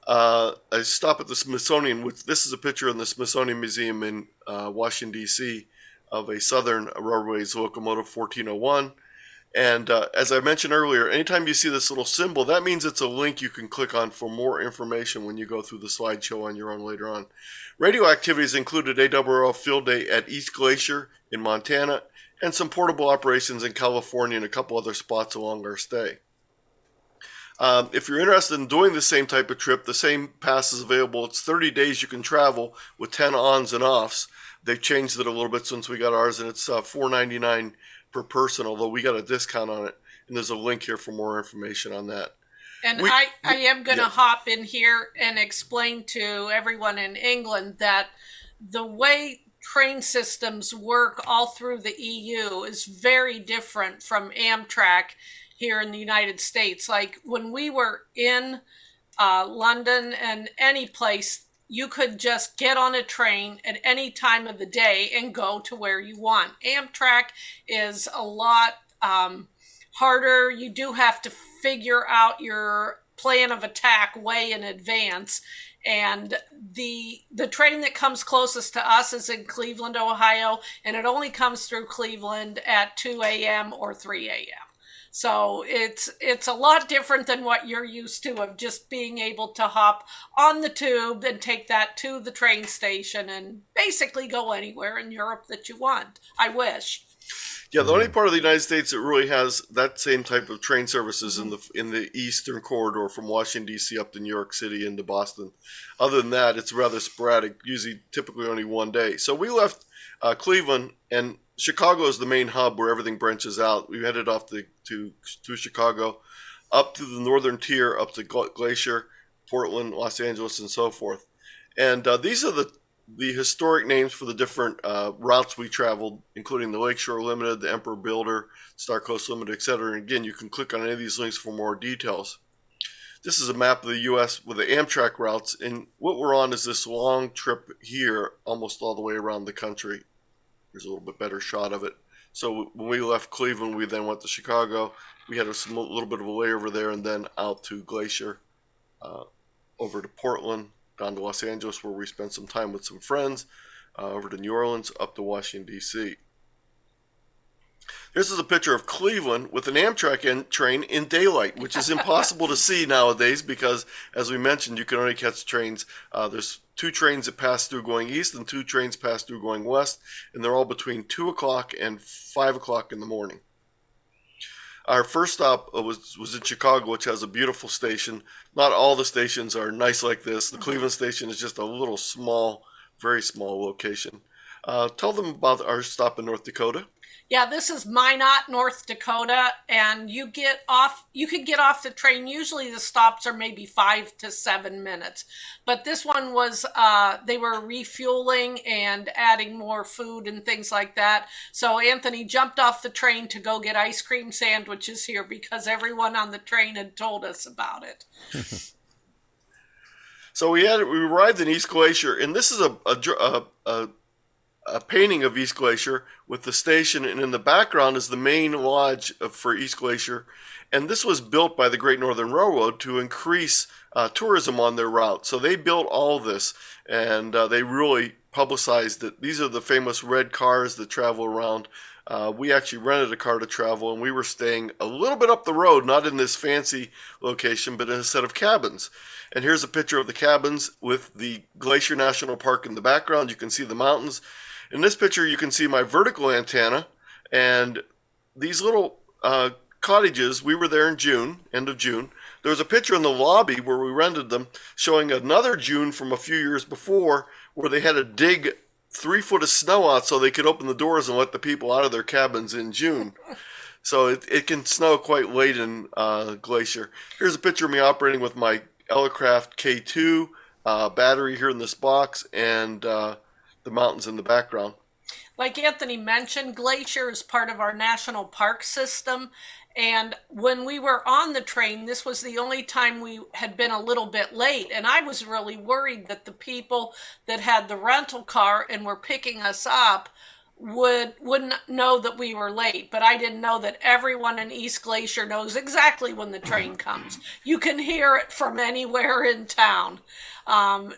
a stop at the Smithsonian, which this is a picture in the Smithsonian Museum in Washington, D.C. of a Southern Railways locomotive 1401. And as I mentioned earlier, anytime you see this little symbol, that means it's a link you can click on for more information when you go through the slideshow on your own later on. Radio activities included AWRL Field Day at East Glacier in Montana and some portable operations in California and a couple other spots along our stay. If you're interested in doing the same type of trip, the same pass is available. It's 30 days you can travel with 10 ons and offs. They've changed it a little bit since we got ours, and it's $4.99 per person, although we got a discount on it. And there's a link here for more information on that. And I am going to hop in here and explain to everyone in England that the way train systems work all through the EU is very different from Amtrak here in the United States. Like when we were in London and any place, you could just get on a train at any time of the day and go to where you want. Amtrak is a lot harder. You do have to figure out your plan of attack way in advance. And the train that comes closest to us is in Cleveland, Ohio, and it only comes through Cleveland at 2 a.m. or 3 a.m. So it's a lot different than what you're used to of just being able to hop on the tube and take that to the train station and basically go anywhere in Europe that you want. I wish. Yeah, the only part of the United States that really has that same type of train services in the eastern corridor from Washington, D.C. up to New York City into Boston. Other than that, it's rather sporadic, typically only one day. So we left Cleveland, and Chicago is the main hub where everything branches out. We headed off to Chicago, up to the northern tier, up to Glacier, Portland, Los Angeles, and so forth. And these are the historic names for the different routes we traveled, including the Lakeshore Limited, the Emperor Builder, Star Coast Limited, etc. And again, you can click on any of these links for more details. This is a map of the U.S. with the Amtrak routes, and what we're on is this long trip here, almost all the way around the country. Here's a little bit better shot of it. So when we left Cleveland, we then went to Chicago. We had a little bit of a layover there, and then out to Glacier, over to Portland, down to Los Angeles, where we spent some time with some friends, over to New Orleans, up to Washington, D.C. This is a picture of Cleveland with an Amtrak train in daylight, which is impossible to see nowadays because, as we mentioned, you can only catch trains. There's 2 trains that pass through going east and 2 trains pass through going west, and they're all between 2 o'clock and 5 o'clock in the morning. Our first stop was in Chicago, which has a beautiful station. Not all the stations are nice like this. The Cleveland station is just a little small, very small location. Tell them about our stop in North Dakota. Yeah, this is Minot, North Dakota, and you can get off the train. Usually the stops are maybe 5 to 7 minutes, but this one was, they were refueling and adding more food and things like that. So Anthony jumped off the train to go get ice cream sandwiches here because everyone on the train had told us about it. So we arrived in East Glacier, and this is a painting of East Glacier with the station, and in the background is the main lodge for East Glacier. And this was built by the Great Northern Railroad to increase tourism on their route. So they built all this, and they really publicized it. These are the famous red cars that travel around. We actually rented a car to travel, and we were staying a little bit up the road, not in this fancy location, but in a set of cabins. And here's a picture of the cabins with the Glacier National Park in the background. You can see the mountains. In this picture, you can see my vertical antenna, and these little cottages. We were there in June, end of June. There was a picture in the lobby where we rented them showing another June from a few years before where they had to dig 3 foot of snow out so they could open the doors and let the people out of their cabins in June. So it can snow quite late in Glacier. Here's a picture of me operating with my Elecraft K2 battery here in this box, and the mountains in the background. Like Anthony mentioned, Glacier is part of our national park system. And when we were on the train, this was the only time we had been a little bit late. And I was really worried that the people that had the rental car and were picking us up wouldn't know that we were late. But I didn't know that everyone in East Glacier knows exactly when the train comes. You can hear it from anywhere in town.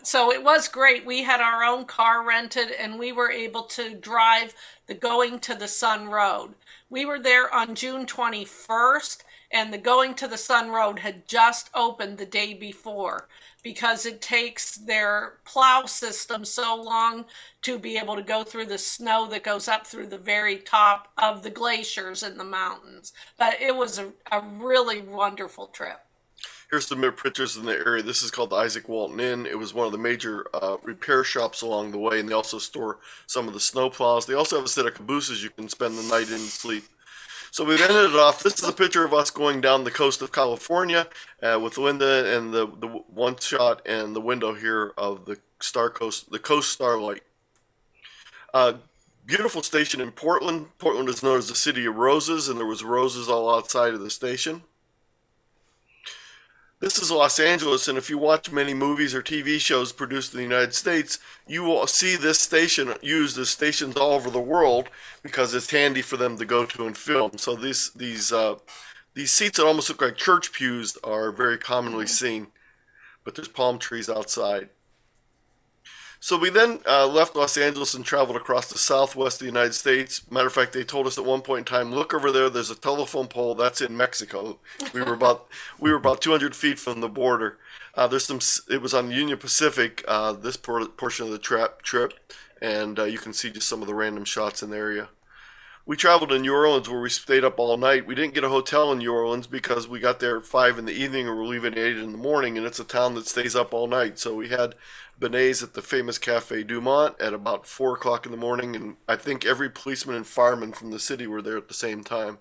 So it was great. We had our own car rented, and we were able to drive the Going to the Sun Road. We were there on June 21st, and the Going to the Sun Road had just opened the day before because it takes their plow system so long to be able to go through the snow that goes up through the very top of the glaciers in the mountains. But it was a really wonderful trip. Here's some pictures in the area. This is called the Isaac Walton Inn. It was one of the major repair shops along the way, and they also store some of the snow plows. They also have a set of cabooses you can spend the night in and sleep. So we ended it off. This is a picture of us going down the coast of California with Linda, and the one shot and the window here of the Coast Starlight. Beautiful station in Portland. Portland is known as the City of Roses, and there was roses all outside of the station. This is Los Angeles, and if you watch many movies or TV shows produced in the United States, you will see this station used as stations all over the world because it's handy for them to go to and film. So these seats that almost look like church pews are very commonly seen, but there's palm trees outside. So we then left Los Angeles and traveled across the southwest of the United States. Matter of fact, they told us at one point in time, look over there, there's a telephone pole, that's in Mexico. We were about 200 feet from the border. It was on the Union Pacific, this portion of the trip, and you can see just some of the random shots in the area. We traveled to New Orleans where we stayed up all night. We didn't get a hotel in New Orleans because we got there at 5 in the evening and we're leaving at 8 in the morning, and it's a town that stays up all night. So we had beignets at the famous Cafe Dumont at about 4 o'clock in the morning, and I think every policeman and fireman from the city were there at the same time.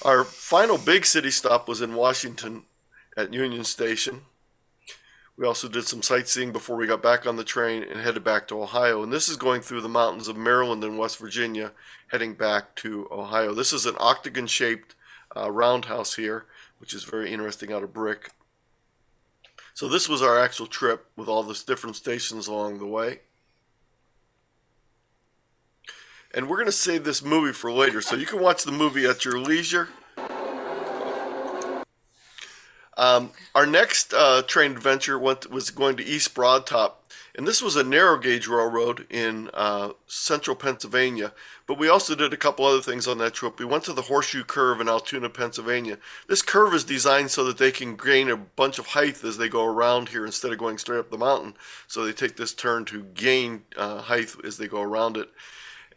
Our final big city stop was in Washington at Union Station. We also did some sightseeing before we got back on the train and headed back to Ohio. And this is going through the mountains of Maryland and West Virginia, heading back to Ohio. This is an octagon-shaped roundhouse here, which is very interesting, out of brick. So this was our actual trip with all the different stations along the way. And we're going to save this movie for later, so you can watch the movie at your leisure. Our next train adventure was going to East Broad Top, and this was a narrow gauge railroad in central Pennsylvania. But we also did a couple other things on that trip. We went to the Horseshoe Curve in Altoona, Pennsylvania. This curve is designed so that they can gain a bunch of height as they go around here instead of going straight up the mountain. So they take this turn to gain height as they go around it.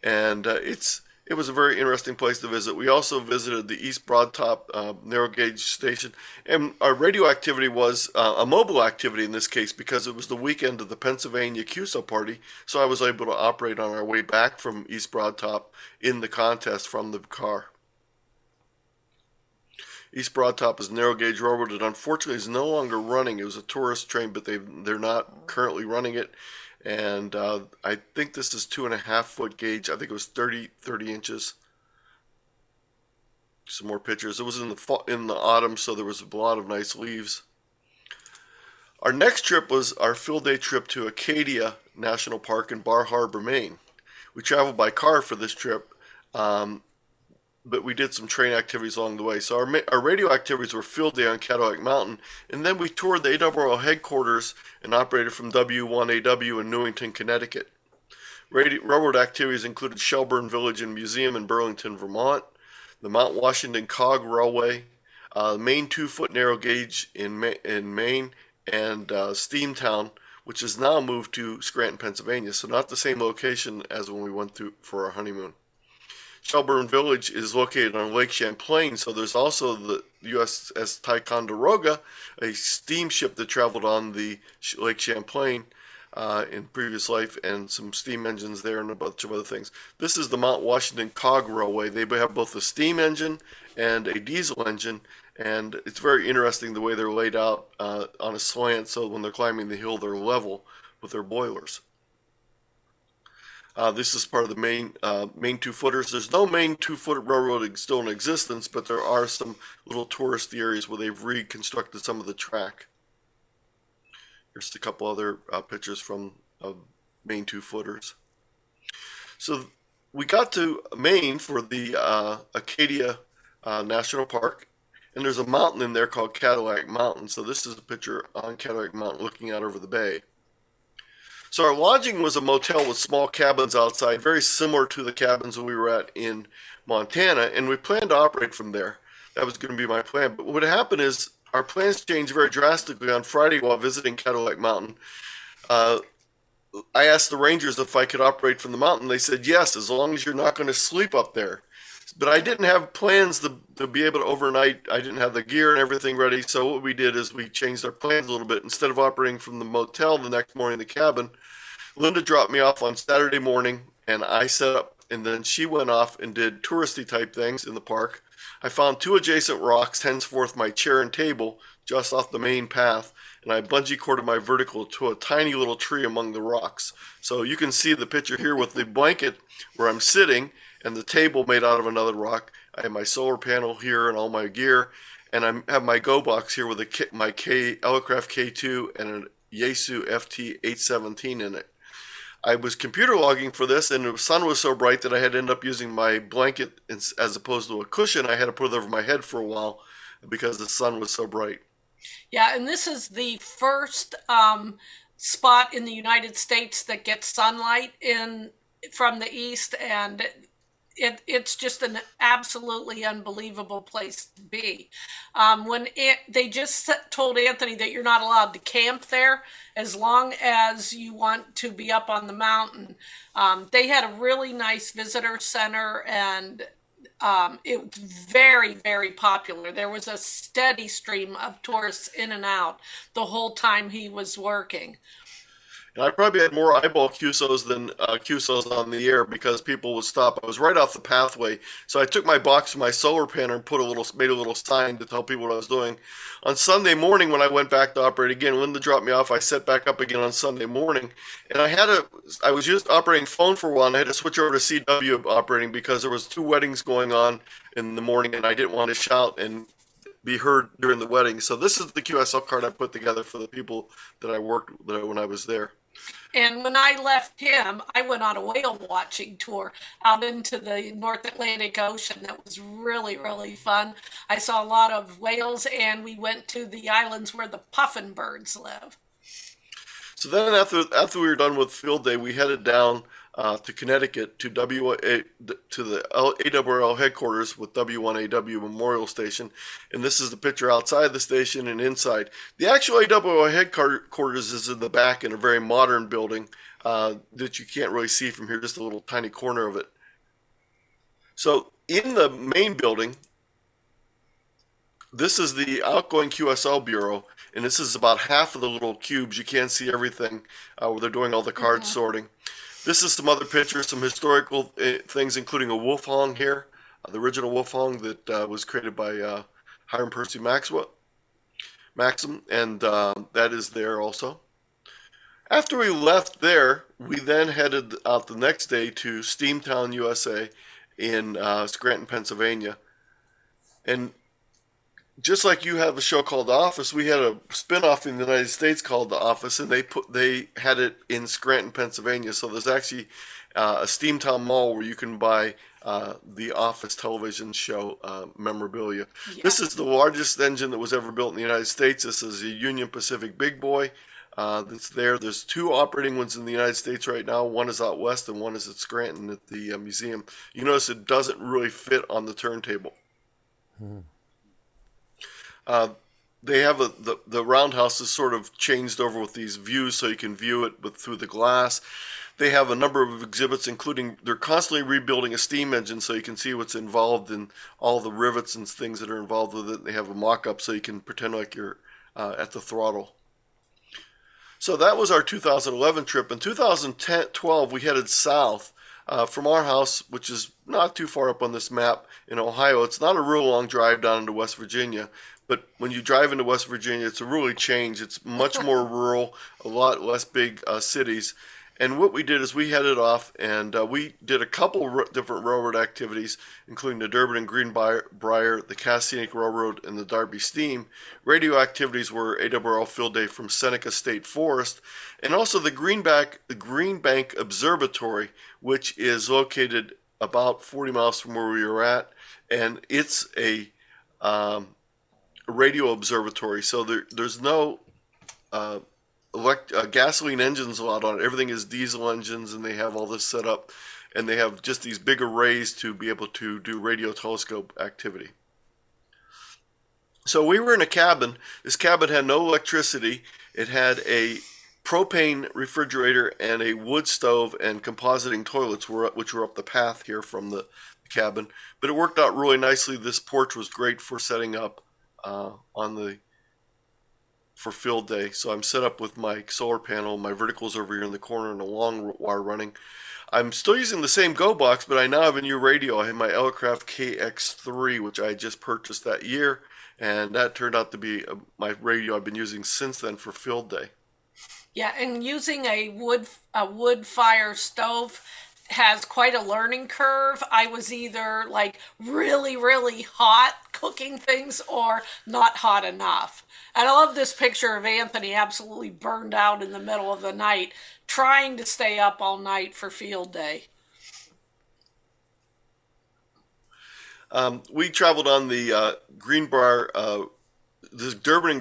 And it was a very interesting place to visit. We also visited the East Broad Top narrow gauge station, and our radioactivity was a mobile activity in this case because it was the weekend of the Pennsylvania QSO party, so I was able to operate on our way back from East Broad Top in the contest from the car. East Broad Top is a narrow gauge railroad that unfortunately is no longer running. It was a tourist train, but they're not currently running it. And I think this is 2.5 foot gauge. I think it was 30 inches. Some more pictures. It was in the autumn, so there was a lot of nice leaves. Our next trip was our field day trip to Acadia National Park in Bar Harbor, Maine. We traveled by car for this trip, but we did some train activities along the way. So our radio activities were field day on Cadillac Mountain, and then we toured the Awrl Headquarters and operated from W1AW in Newington, Connecticut. Railroad activities included Shelburne Village and Museum in Burlington, Vermont, the Mount Washington Cog Railway, Maine 2-foot narrow gauge in Maine, and Steamtown, which is now moved to Scranton, Pennsylvania, so not the same location as when we went through for our honeymoon. Shelburne Village is located on Lake Champlain, so there's also the USS Ticonderoga, a steamship that traveled on the Lake Champlain in previous life, and some steam engines there and a bunch of other things. This is the Mount Washington Cog Railway. They have both a steam engine and a diesel engine, and it's very interesting the way they're laid out on a slant, so when they're climbing the hill, they're level with their boilers. This is part of the main 2-footers. There's no main 2-foot railroad still in existence, but there are some little touristy areas where they've reconstructed some of the track. Here's a couple other pictures from main 2-footers. So we got to Maine for the Acadia National Park, and there's a mountain in there called Cadillac Mountain. So this is a picture on Cadillac Mountain looking out over the bay. So our lodging was a motel with small cabins outside, very similar to the cabins we were at in Montana, and we planned to operate from there. That was going to be my plan. But what happened is our plans changed very drastically on Friday while visiting Cadillac Mountain. I asked the rangers if I could operate from the mountain. They said yes, as long as you're not going to sleep up there. But I didn't have plans to be able to overnight. I didn't have the gear and everything ready. So what we did is we changed our plans a little bit. Instead of operating from the motel the next morning in the cabin, Linda dropped me off on Saturday morning, and I set up, and then she went off and did touristy type things in the park. I found 2 adjacent rocks, henceforth my chair and table, just off the main path, and I bungee corded my vertical to a tiny little tree among the rocks. So you can see the picture here with the blanket where I'm sitting, and the table made out of another rock. I have my solar panel here and all my gear, and I have my go box here with my Elecraft K2 and a Yaesu FT817 in it. I was computer logging for this, and the sun was so bright that I had to end up using my blanket as opposed to a cushion. I had to put it over my head for a while because the sun was so bright. Yeah, and this is the first spot in the United States that gets sunlight from the east, and it's just an absolutely unbelievable place to be. They just told Anthony that you're not allowed to camp there as long as you want to be up on the mountain. They had a really nice visitor center, and it was very, very popular. There was a steady stream of tourists in and out the whole time he was working. And I probably had more eyeball QSOs than QSOs on the air because people would stop. I was right off the pathway, so I took my box from my solar panel and made a little sign to tell people what I was doing. On Sunday morning, when I went back to operate again, Linda dropped me off. I set back up again on Sunday morning, and I was just operating phone for a while, and I had to switch over to CW operating because there was 2 weddings going on in the morning, and I didn't want to shout and be heard during the wedding. So this is the QSL card I put together for the people that I worked with when I was there. And when I left him, I went on a whale watching tour out into the North Atlantic Ocean. That was really, really fun. I saw a lot of whales, and we went to the islands where the puffin birds live. So then after we were done with field day, we headed down to Connecticut to to the AWRL headquarters with W1AW Memorial Station, and this is the picture outside the station and inside. The actual AWRL headquarters is in the back in a very modern building that you can't really see from here, just a little tiny corner of it. So in the main building, this is the outgoing QSL bureau, and this is about half of the little cubes. You can't see everything where they're doing all the card sorting. This is some other pictures, some historical things, including a wolf hong here, the original wolf hong that was created by Hiram Percy Maxim, and that is there also. After we left there, we then headed out the next day to Steamtown, USA in Scranton, Pennsylvania. And just like you have a show called The Office, we had a spin-off in the United States called The Office, and they had it in Scranton, Pennsylvania. So there's actually a Steamtown Mall where you can buy the Office television show memorabilia. Yeah. This is the largest engine that was ever built in the United States. This is a Union Pacific Big Boy that's there. There's two operating ones in the United States right now. One is out west and one is at Scranton at the museum. You notice it doesn't really fit on the turntable. They have the roundhouse is sort of changed over with these views so you can view it through the glass. They have a number of exhibits, including they're constantly rebuilding a steam engine so you can see what's involved in all the rivets and things that are involved with it. They have a mock-up so you can pretend like you're at the throttle. So that was our 2011 trip. In 2012, we headed south from our house, which is not too far up on this map in Ohio. It's not a real long drive down into West Virginia. But when you drive into West Virginia, it's a really change. It's much more rural, a lot less big cities. And what we did is we headed off and we did a couple different railroad activities, including the Durbin and Greenbrier, the Cass Scenic Railroad, and the Darby Steam. Radio activities were AWRL Field Day from Seneca State Forest, and also the Greenbank Observatory, which is located about 40 miles from where we were at. And it's a radio observatory, so there's no gasoline engines allowed on it. Everything is diesel engines, and they have all this set up, and they have just these big arrays to be able to do radio telescope activity. So we were in a cabin. This cabin had no electricity. It had a propane refrigerator and a wood stove and compositing toilets, which were up the path here from the cabin. But it worked out really nicely. This porch was great for setting up for field day. So I'm set up with my solar panel, my verticals over here in the corner, and a long wire running. I'm still using the same Go box, but I now have a new radio. I have my Elecraft KX3, which I just purchased that year, and that turned out to be my radio I've been using since then for field day. Yeah, and using a wood fire stove has quite a learning curve. I was either like really, really hot cooking things or not hot enough. And I love this picture of Anthony absolutely burned out in the middle of the night, trying to stay up all night for field day. We traveled on the Durbin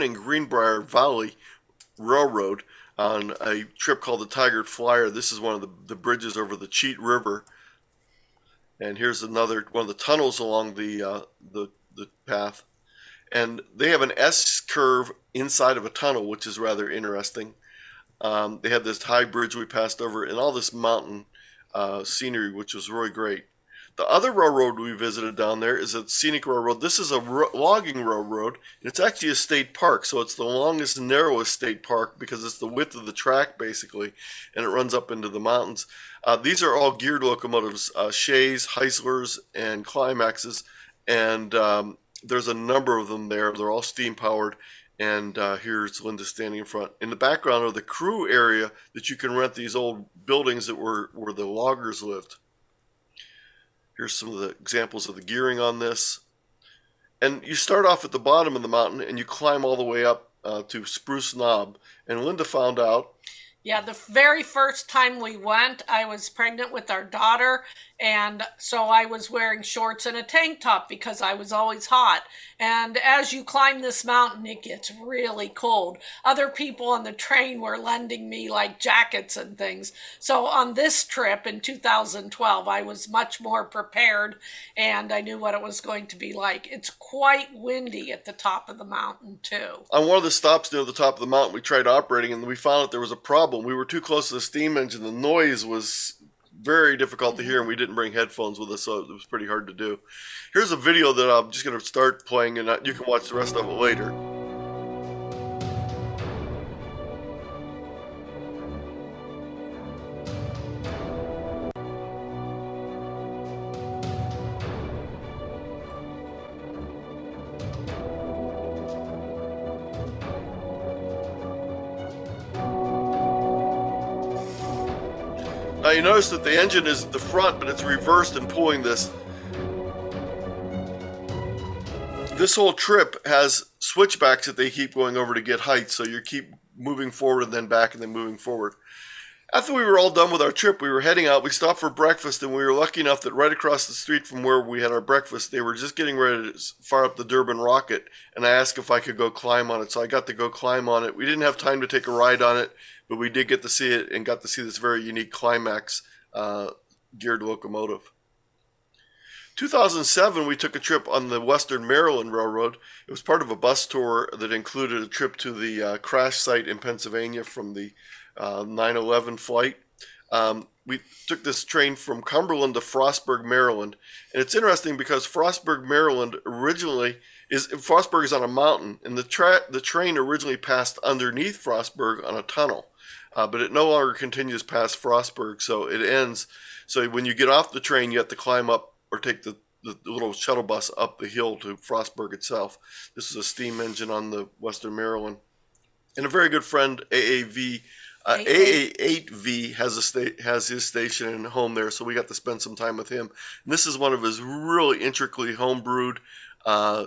and Greenbrier Valley Railroad on a trip called the Tiger Flyer. This is one of the bridges over the Cheat River. And here's another one of the tunnels along the path. And they have an S curve inside of a tunnel, which is rather interesting. They had this high bridge we passed over and all this mountain scenery, which was really great. The other railroad we visited down there is a scenic railroad. This is a logging railroad. It's actually a state park, so it's the longest and narrowest state park because it's the width of the track, basically, and it runs up into the mountains. These are all geared locomotives, Shays, Heislers, and Climaxes, and there's a number of them there. They're all steam-powered, and here's Linda standing in front. In the background are the crew area that you can rent these old buildings that were where the loggers lived. Here's some of the examples of the gearing on this. And you start off at the bottom of the mountain and you climb all the way up to Spruce Knob, and Linda found out. Yeah, the very first time we went, I was pregnant with our daughter, and so I was wearing shorts and a tank top because I was always hot. And as you climb this mountain, it gets really cold. Other people on the train were lending me like jackets and things. So on this trip in 2012, I was much more prepared, and I knew what it was going to be like. It's quite windy at the top of the mountain, too. On one of the stops near the top of the mountain, we tried operating, and we found that there was a problem. We were too close to the steam engine. The noise was very difficult to hear, and we didn't bring headphones with us, so it was pretty hard to do. Here's a video that I'm just going to start playing, and you can watch the rest of it later. Now you notice that the engine is at the front, but it's reversed and pulling this. This whole trip has switchbacks that they keep going over to get height, so you keep moving forward and then back and then moving forward. After we were all done with our trip, we were heading out. We stopped for breakfast, and we were lucky enough that right across the street from where we had our breakfast, they were just getting ready to fire up the Durban rocket, and I asked if I could go climb on it, so I got to go climb on it. We didn't have time to take a ride on it, but we did get to see it and got to see this very unique Climax geared locomotive. 2007, we took a trip on the Western Maryland Railroad. It was part of a bus tour that included a trip to the crash site in Pennsylvania from the 9/11 flight. We took this train from Cumberland to Frostburg, Maryland. And it's interesting because Frostburg, Maryland Frostburg is on a mountain, and the train originally passed underneath Frostburg on a tunnel. But it no longer continues past Frostburg, so it ends. So when you get off the train, you have to climb up or take the little shuttle bus up the hill to Frostburg itself. This is a steam engine on the Western Maryland. And a very good friend, AA8V has his station and home there, so we got to spend some time with him. And this is one of his really intricately homebrewed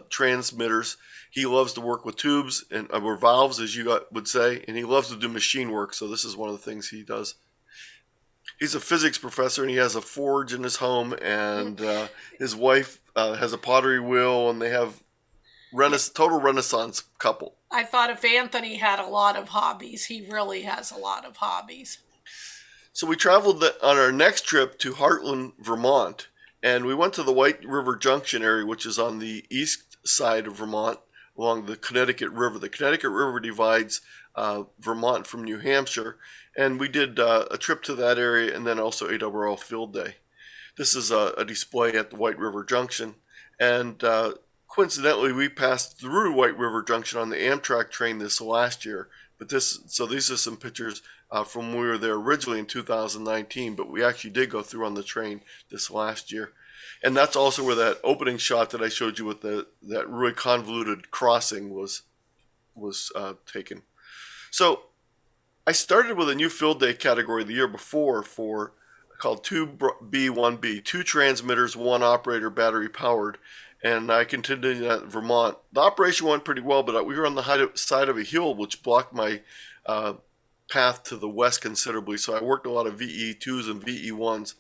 transmitters. He loves to work with tubes and or valves, as you would say, and he loves to do machine work, so this is one of the things he does. He's a physics professor, and he has a forge in his home, and his wife has a pottery wheel, and they have total Renaissance couple. I thought if Anthony had a lot of hobbies, he really has a lot of hobbies. So we traveled on our next trip to Hartland, Vermont, and we went to the White River Junction area, which is on the east side of Vermont, along the Connecticut River. The Connecticut River divides Vermont from New Hampshire, and we did a trip to that area and then also a Awrl Field Day. This is a display at the White River Junction, and coincidentally, we passed through White River Junction on the Amtrak train this last year. So these are some pictures from when we were there originally in 2019, but we actually did go through on the train this last year. And that's also where that opening shot that I showed you with that really convoluted crossing was taken. So I started with a new field day category the year before called 2B1B, 2 transmitters, 1 operator, battery powered. And I continued that in Vermont. The operation went pretty well, but we were on the side of a hill, which blocked my path to the west considerably. So I worked a lot of VE2s and VE1s.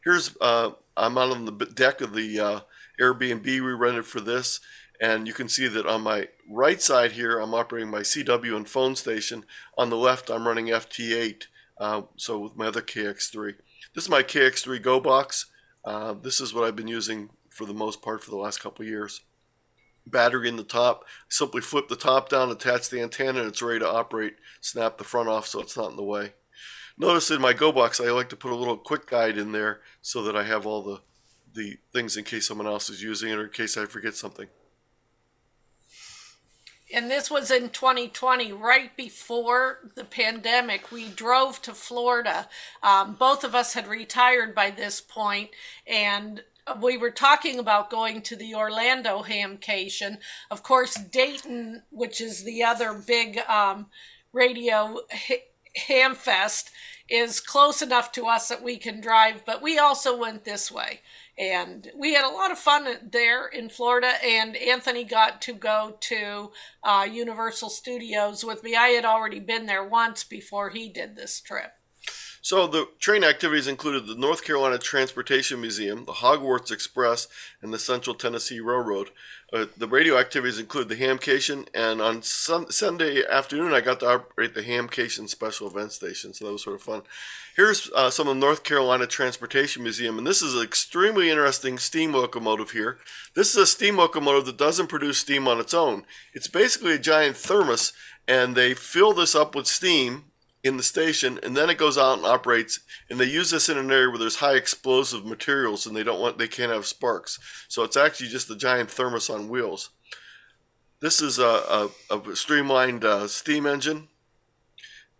Here's, I'm out on the deck of the Airbnb we rented for this. And you can see that on my right side here, I'm operating my CW and phone station. On the left, I'm running FT8, so with my other KX3. This is my KX3 Go box. This is what I've been using for the most part for the last couple of years. Battery in the top. Simply flip the top down, attach the antenna, and it's ready to operate. Snap the front off so it's not in the way. Notice in my Go box, I like to put a little quick guide in there so that I have all the things in case someone else is using it or in case I forget something. And this was in 2020, right before the pandemic. We drove to Florida. Both of us had retired by this point, and we were talking about going to the Orlando Hamcation. Of course, Dayton, which is the other big radio ham fest, is close enough to us that we can drive, but we also went this way. And we had a lot of fun there in Florida, and Anthony got to go to Universal Studios with me. I had already been there once before he did this trip. So the train activities included the North Carolina Transportation Museum, the Hogwarts Express, and the Central Tennessee Railroad. The radio activities include the Hamcation, and on Sunday afternoon I got to operate the Hamcation Special Event Station, so that was sort of fun. Here's some of the North Carolina Transportation Museum, and this is an extremely interesting steam locomotive here. This is a steam locomotive that doesn't produce steam on its own. It's basically a giant thermos, and they fill this up with steam in the station, and then it goes out and operates, and they use this in an area where there's high explosive materials and they can't have sparks. So it's actually just a giant thermos on wheels. This is a streamlined steam engine,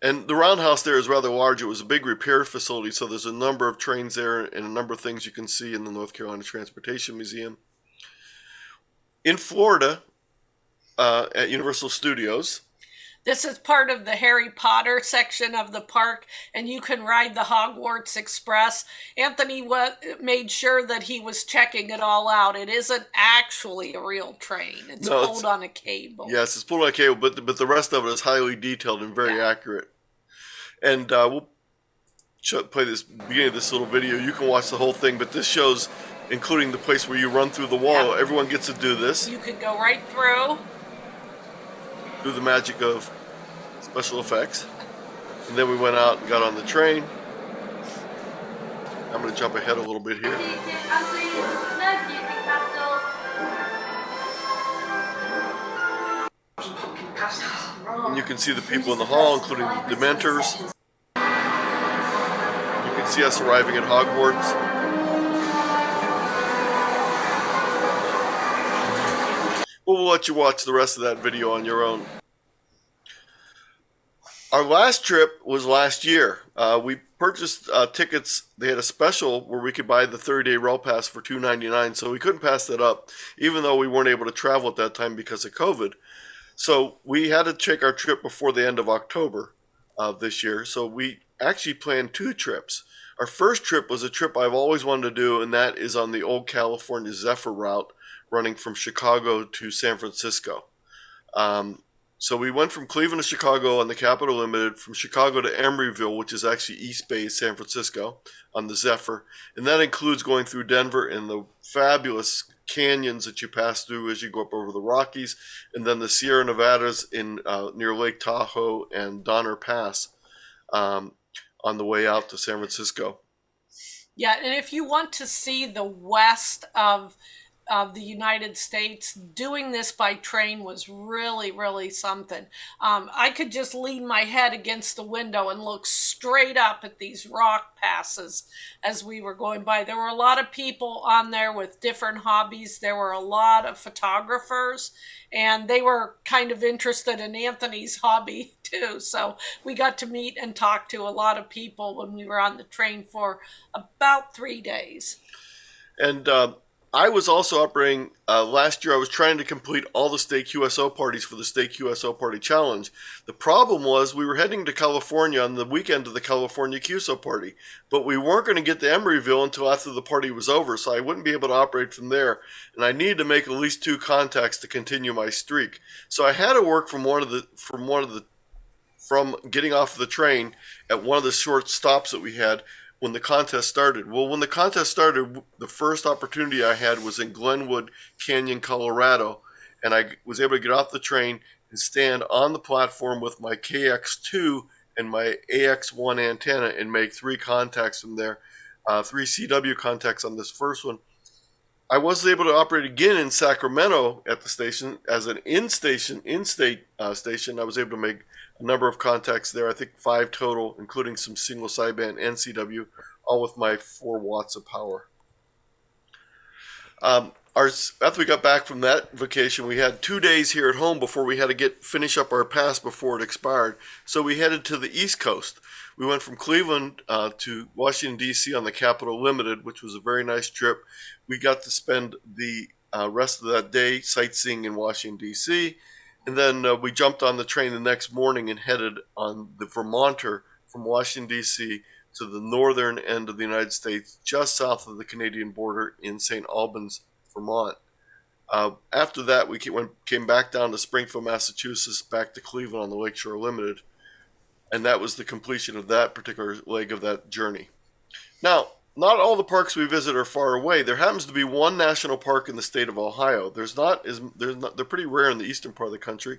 and the roundhouse there is rather large. It was a big repair facility, so there's a number of trains there and a number of things you can see in the North Carolina Transportation Museum. In Florida, at Universal Studios, this is part of the Harry Potter section of the park, and you can ride the Hogwarts Express. Anthony made sure that he was checking it all out. It isn't actually a real train. It's pulled on a cable. Yes, it's pulled on a cable, but the rest of it is highly detailed and very accurate. And we'll play this beginning of this little video. You can watch the whole thing, but this shows, including the place where you run through the wall. Yeah. Everyone gets to do this. You can go right through the magic of special effects. And then we went out and got on the train. I'm going to jump ahead a little bit here. And you can see the people in the hall, including the Dementors. You can see us arriving at Hogwarts. We'll let you watch the rest of that video on your own. Our last trip was last year. We purchased tickets. They had a special where we could buy the 30-day rail pass for $2.99, so we couldn't pass that up, even though we weren't able to travel at that time because of COVID. So we had to take our trip before the end of October this year. So we actually planned 2 trips. Our first trip was a trip I've always wanted to do, and that is on the old California Zephyr route running from Chicago to San Francisco. So we went from Cleveland to Chicago on the Capital Limited, from Chicago to Emeryville, which is actually East Bay, San Francisco, on the Zephyr. And that includes going through Denver and the fabulous canyons that you pass through as you go up over the Rockies, and then the Sierra Nevadas in near Lake Tahoe and Donner Pass on the way out to San Francisco. Yeah, and if you want to see the west of the United States, doing this by train was really, really something. I could just lean my head against the window and look straight up at these rock passes as we were going by. There were a lot of people on there with different hobbies. There were a lot of photographers, and they were kind of interested in Anthony's hobby too. So we got to meet and talk to a lot of people when we were on the train for about 3 days. And I was also operating, last year I was trying to complete all the state QSO parties for the state QSO party challenge. The problem was we were heading to California on the weekend of the California QSO party, but we weren't going to get to Emeryville until after the party was over, so I wouldn't be able to operate from there, and I needed to make at least 2 contacts to continue my streak. So I had to work from getting off of the train at one of the short stops that we had when the contest started. Well, when the contest started, the first opportunity I had was in Glenwood Canyon, Colorado, and I was able to get off the train and stand on the platform with my KX2 and my AX1 antenna and make 3 contacts from there, 3 CW contacts on this first one. I was able to operate again in Sacramento at the station as an in-state station. I was able to make a number of contacts there, I think 5 total, including some single sideband NCW, all with my 4 watts of power. After we got back from that vacation, we had 2 days here at home before we had to finish up our pass before it expired. So we headed to the East Coast. We went from Cleveland to Washington, D.C. on the Capital Limited, which was a very nice trip. We got to spend the rest of that day sightseeing in Washington, D.C., and then we jumped on the train the next morning and headed on the Vermonter from Washington, D.C. to the northern end of the United States, just south of the Canadian border in St. Albans, Vermont. After that, we came back down to Springfield, Massachusetts, back to Cleveland on the Lakeshore Limited, and that was the completion of that particular leg of that journey. Now, not all the parks we visit are far away. There happens to be one national park in the state of Ohio. They're pretty rare in the eastern part of the country,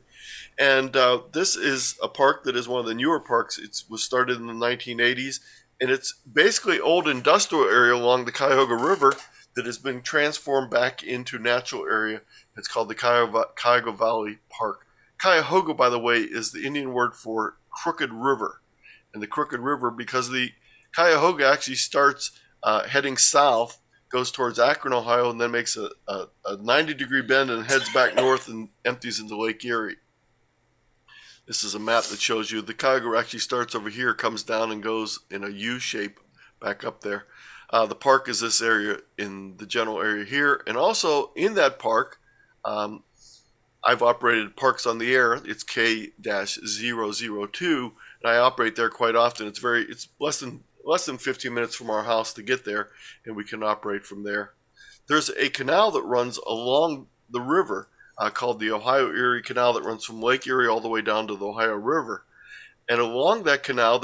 and this is a park that is one of the newer parks. It was started in the 1980s, and it's basically old industrial area along the Cuyahoga River that has been transformed back into natural area. It's called the Cuyahoga Valley Park. Cuyahoga, by the way, is the Indian word for crooked river, and the crooked river because the Cuyahoga actually starts heading south, goes towards Akron, Ohio, and then makes a 90-degree bend and heads back north and empties into Lake Erie. This is a map that shows you the Cuyahoga actually starts over here, comes down and goes in a U shape back up there. The park is this area in the general area here, and also in that park, I've operated Parks on the Air. It's K-002, and I operate there quite often. It's less than 15 minutes from our house to get there, and we can operate from there. There's a canal that runs along the river called the Ohio Erie Canal that runs from Lake Erie all the way down to the Ohio River. And along that canal,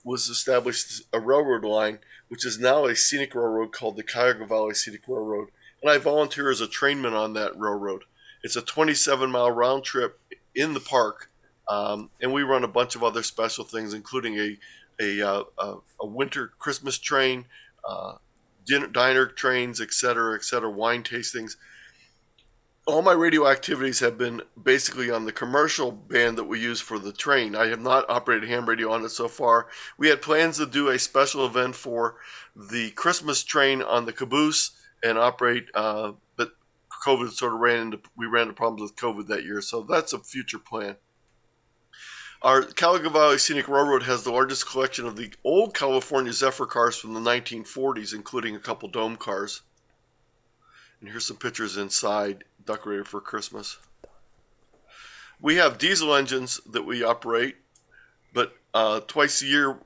was established a railroad line, which is now a scenic railroad called the Cuyahoga Valley Scenic Railroad. And I volunteer as a trainman on that railroad. It's a 27-mile round trip in the park, and we run a bunch of other special things, including a winter Christmas train, diner trains, etc., wine tastings. All my radio activities have been basically on the commercial band that we use for the train. I have not operated ham radio on it so far. We had plans to do a special event for the Christmas train on the caboose and operate, but COVID sort of we ran into problems with COVID that year, so that's a future plan. Our Calico Valley Scenic Railroad has the largest collection of the old California Zephyr cars from the 1940s, including a couple dome cars. And here's some pictures inside, decorated for Christmas. We have diesel engines that we operate, but twice a year,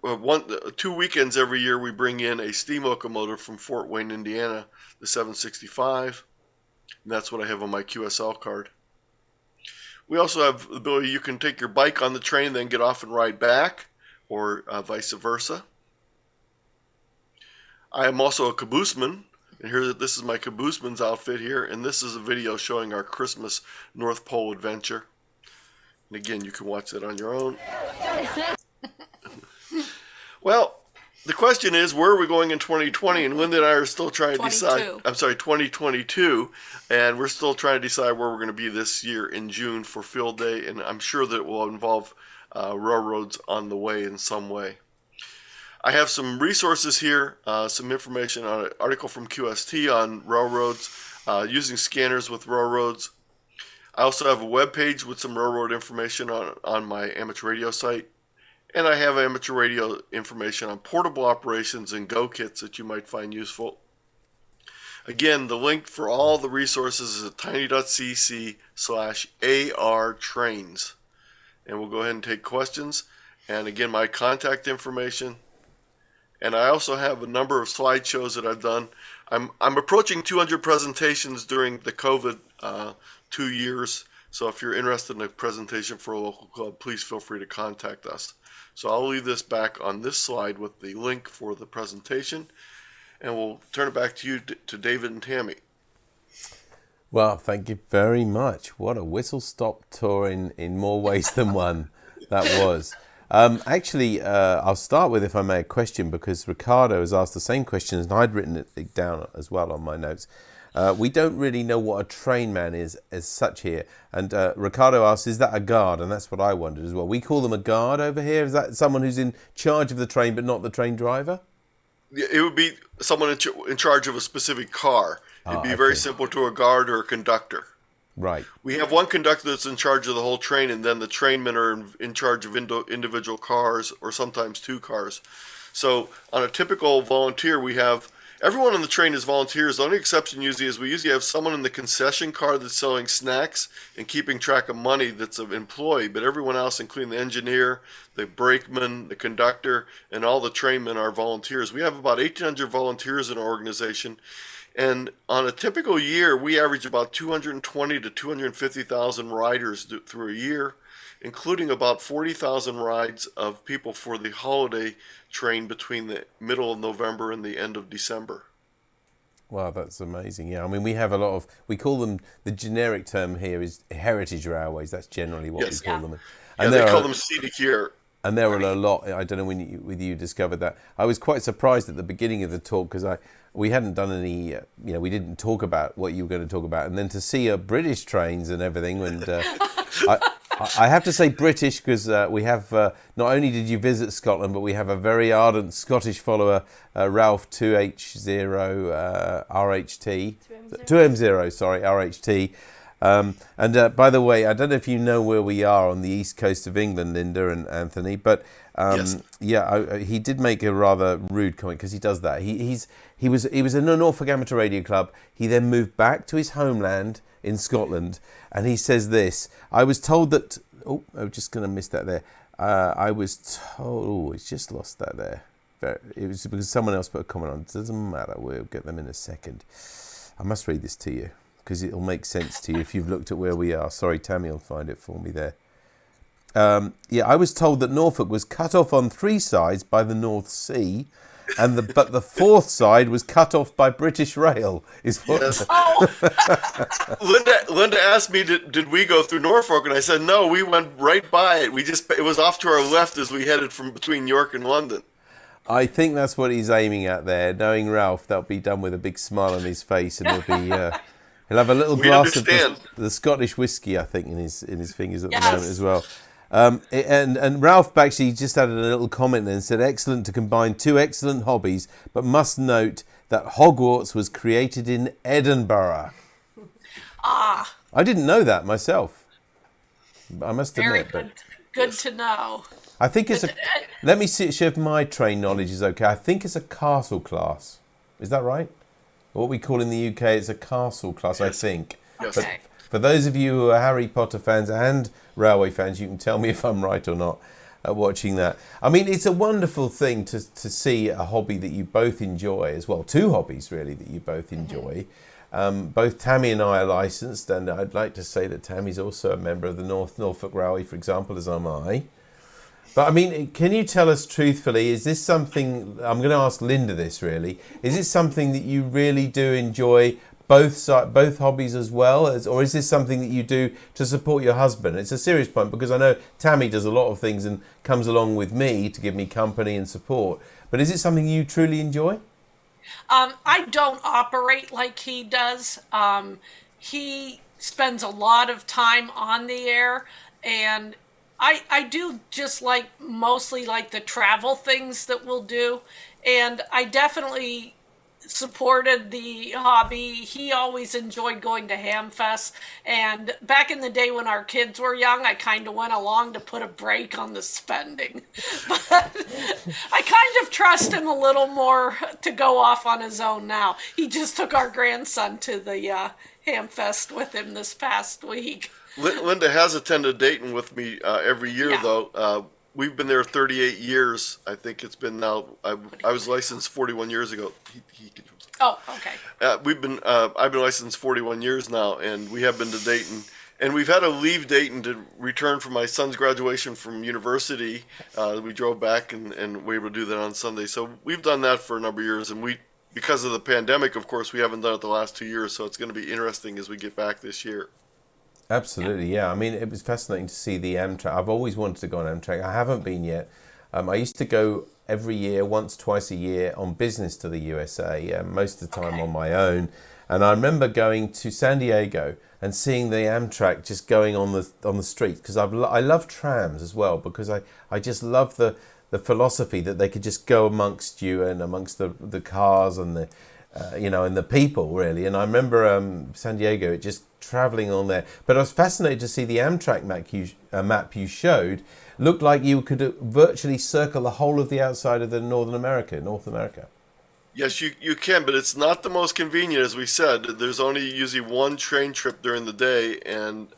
2 weekends every year, we bring in a steam locomotive from Fort Wayne, Indiana, the 765, and that's what I have on my QSL card. We also have the ability, you can take your bike on the train, then get off and ride back, or vice versa. I am also a cabooseman, and this is my cabooseman's outfit here, and this is a video showing our Christmas North Pole adventure. And again, you can watch that on your own. Well, the question is, where are we going in 2020? And Linda and I are still trying to decide. I'm sorry, 2022. And we're still trying to decide where we're going to be this year in June for Field Day. And I'm sure that it will involve railroads on the way in some way. I have some resources here, some information on an article from QST on railroads, using scanners with railroads. I also have a web page with some railroad information on my amateur radio site. And I have amateur radio information on portable operations and go kits that you might find useful. Again, the link for all the resources is at tiny.cc/ARTrains. And we'll go ahead and take questions. And again, my contact information. And I also have a number of slideshows that I've done. I'm approaching 200 presentations during the COVID 2 years. So if you're interested in a presentation for a local club, please feel free to contact us. So I'll leave this back on this slide with the link for the presentation, and we'll turn it back to you, to David and Tammy. Well, thank you very much. What a whistle-stop tour in more ways than one that was. Actually, I'll start with, if I may, a question, because Ricardo has asked the same question, and I'd written it down as well on my notes. We don't really know what a train man is as such here. And Ricardo asks, is that a guard? And that's what I wondered as well. We call them a guard over here. Is that someone who's in charge of the train but not the train driver? It would be someone in charge of a specific car. It'd be very simple to a guard or a conductor. Right. We have one conductor that's in charge of the whole train, and then the trainmen are in charge of individual cars or sometimes two cars. So on a typical volunteer, we have Everyone on the train is volunteers. The only exception usually is we usually have someone in the concession car that's selling snacks and keeping track of money that's an employee, but everyone else, including the engineer, the brakeman, the conductor, and all the trainmen are volunteers. We have about 1,800 volunteers in our organization, and on a typical year, we average about 220 to 250,000 riders through a year, including about 40,000 rides of people for the holiday train between the middle of November and the end of December. Wow, that's amazing. Yeah, I mean, we have a lot of, we call them, the generic term here is heritage railways. That's generally what we call them. And they call them Scenic here. And there were a lot, I don't know whether you discovered that. I was quite surprised at the beginning of the talk because we hadn't done any, we didn't talk about what you were going to talk about. And then to see British trains and everything, and I have to say British because we have, not only did you visit Scotland, but we have a very ardent Scottish follower, Ralph 2H0 RHT, 2M0, sorry, RHT. And by the way, I don't know if you know where we are on the east coast of England, Linda and Anthony, but Yes. he did make a rather rude comment because he does that. He was in a Norfolk Amateur Radio Club. He then moved back to his homeland in Scotland, and he says this: I was told that. Oh, I'm just going to miss that there. I was told. Oh, it's just lost that there. It was because someone else put a comment on. It doesn't matter. We'll get them in a second. I must read this to you because it'll make sense to you if you've looked at where we are. Sorry, Tammy will find it for me there. I was told that Norfolk was cut off on 3 sides by the North Sea, but the 4th side was cut off by British Rail. Is what? Yes. Linda asked me, did we go through Norfolk? And I said, no, we went right by it. It was off to our left as we headed from between York and London. I think that's what he's aiming at there. Knowing Ralph, that'll be done with a big smile on his face, and he'll have a little glass of the Scottish whiskey, I think, in his fingers at the moment as well. And Ralph actually just added a little comment and said, excellent to combine 2 excellent hobbies, but must note that Hogwarts was created in Edinburgh. I didn't know that myself. I must admit. Very good to know. I think it's let me see if my train knowledge is okay. I think it's a castle class. Is that right? What we call in the UK, it's a castle class, I think. Yes. But for those of you who are Harry Potter fans and railway fans, you can tell me if I'm right or not watching that. I mean, it's a wonderful thing to see a hobby that you both enjoy as well. 2 hobbies, really, that you both enjoy. Both Tammy and I are licensed, and I'd like to say that Tammy's also a member of the Norfolk Railway, for example, as am I. But I mean, can you tell us truthfully, is this something, I'm going to ask Linda this really, is it something that you really do enjoy both hobbies as well, or is this something that you do to support your husband? It's a serious point because I know Tammy does a lot of things and comes along with me to give me company and support. But is it something you truly enjoy? I don't operate like he does. He spends a lot of time on the air, and I do just mostly like the travel things that we'll do, and I definitely supported the hobby. He always enjoyed going to Hamfest, and back in the day when our kids were young, I kind of went along to put a break on the spending. But I kind of trust him a little more to go off on his own now. He just took our grandson to the Hamfest with him this past week. Linda has attended Dayton with me every year, though. We've been there 38 years. I think it's been now. I was licensed 41 years ago. Oh, okay. I've been licensed 41 years now, and we have been to Dayton. And we've had to leave Dayton to return for my son's graduation from university. We drove back and we were able to do that on Sunday. So we've done that for a number of years. And because of the pandemic, of course, we haven't done it the last 2 years. So it's going to be interesting as we get back this year. Absolutely, yeah. I mean, it was fascinating to see the Amtrak. I've always wanted to go on Amtrak. I haven't been yet. I used to go every year, twice a year, on business to the USA, most of the time on my own. And I remember going to San Diego and seeing the Amtrak just going on the streets, because I love trams as well, because I just love the philosophy that they could just go amongst you and amongst the cars and the and the people, really. And I remember San Diego, it just traveling on there. But I was fascinated to see the Amtrak map you showed. Looked like you could virtually circle the whole of the outside of North America. Yes, you can, but it's not the most convenient, as we said. There's only usually one train trip during the day, and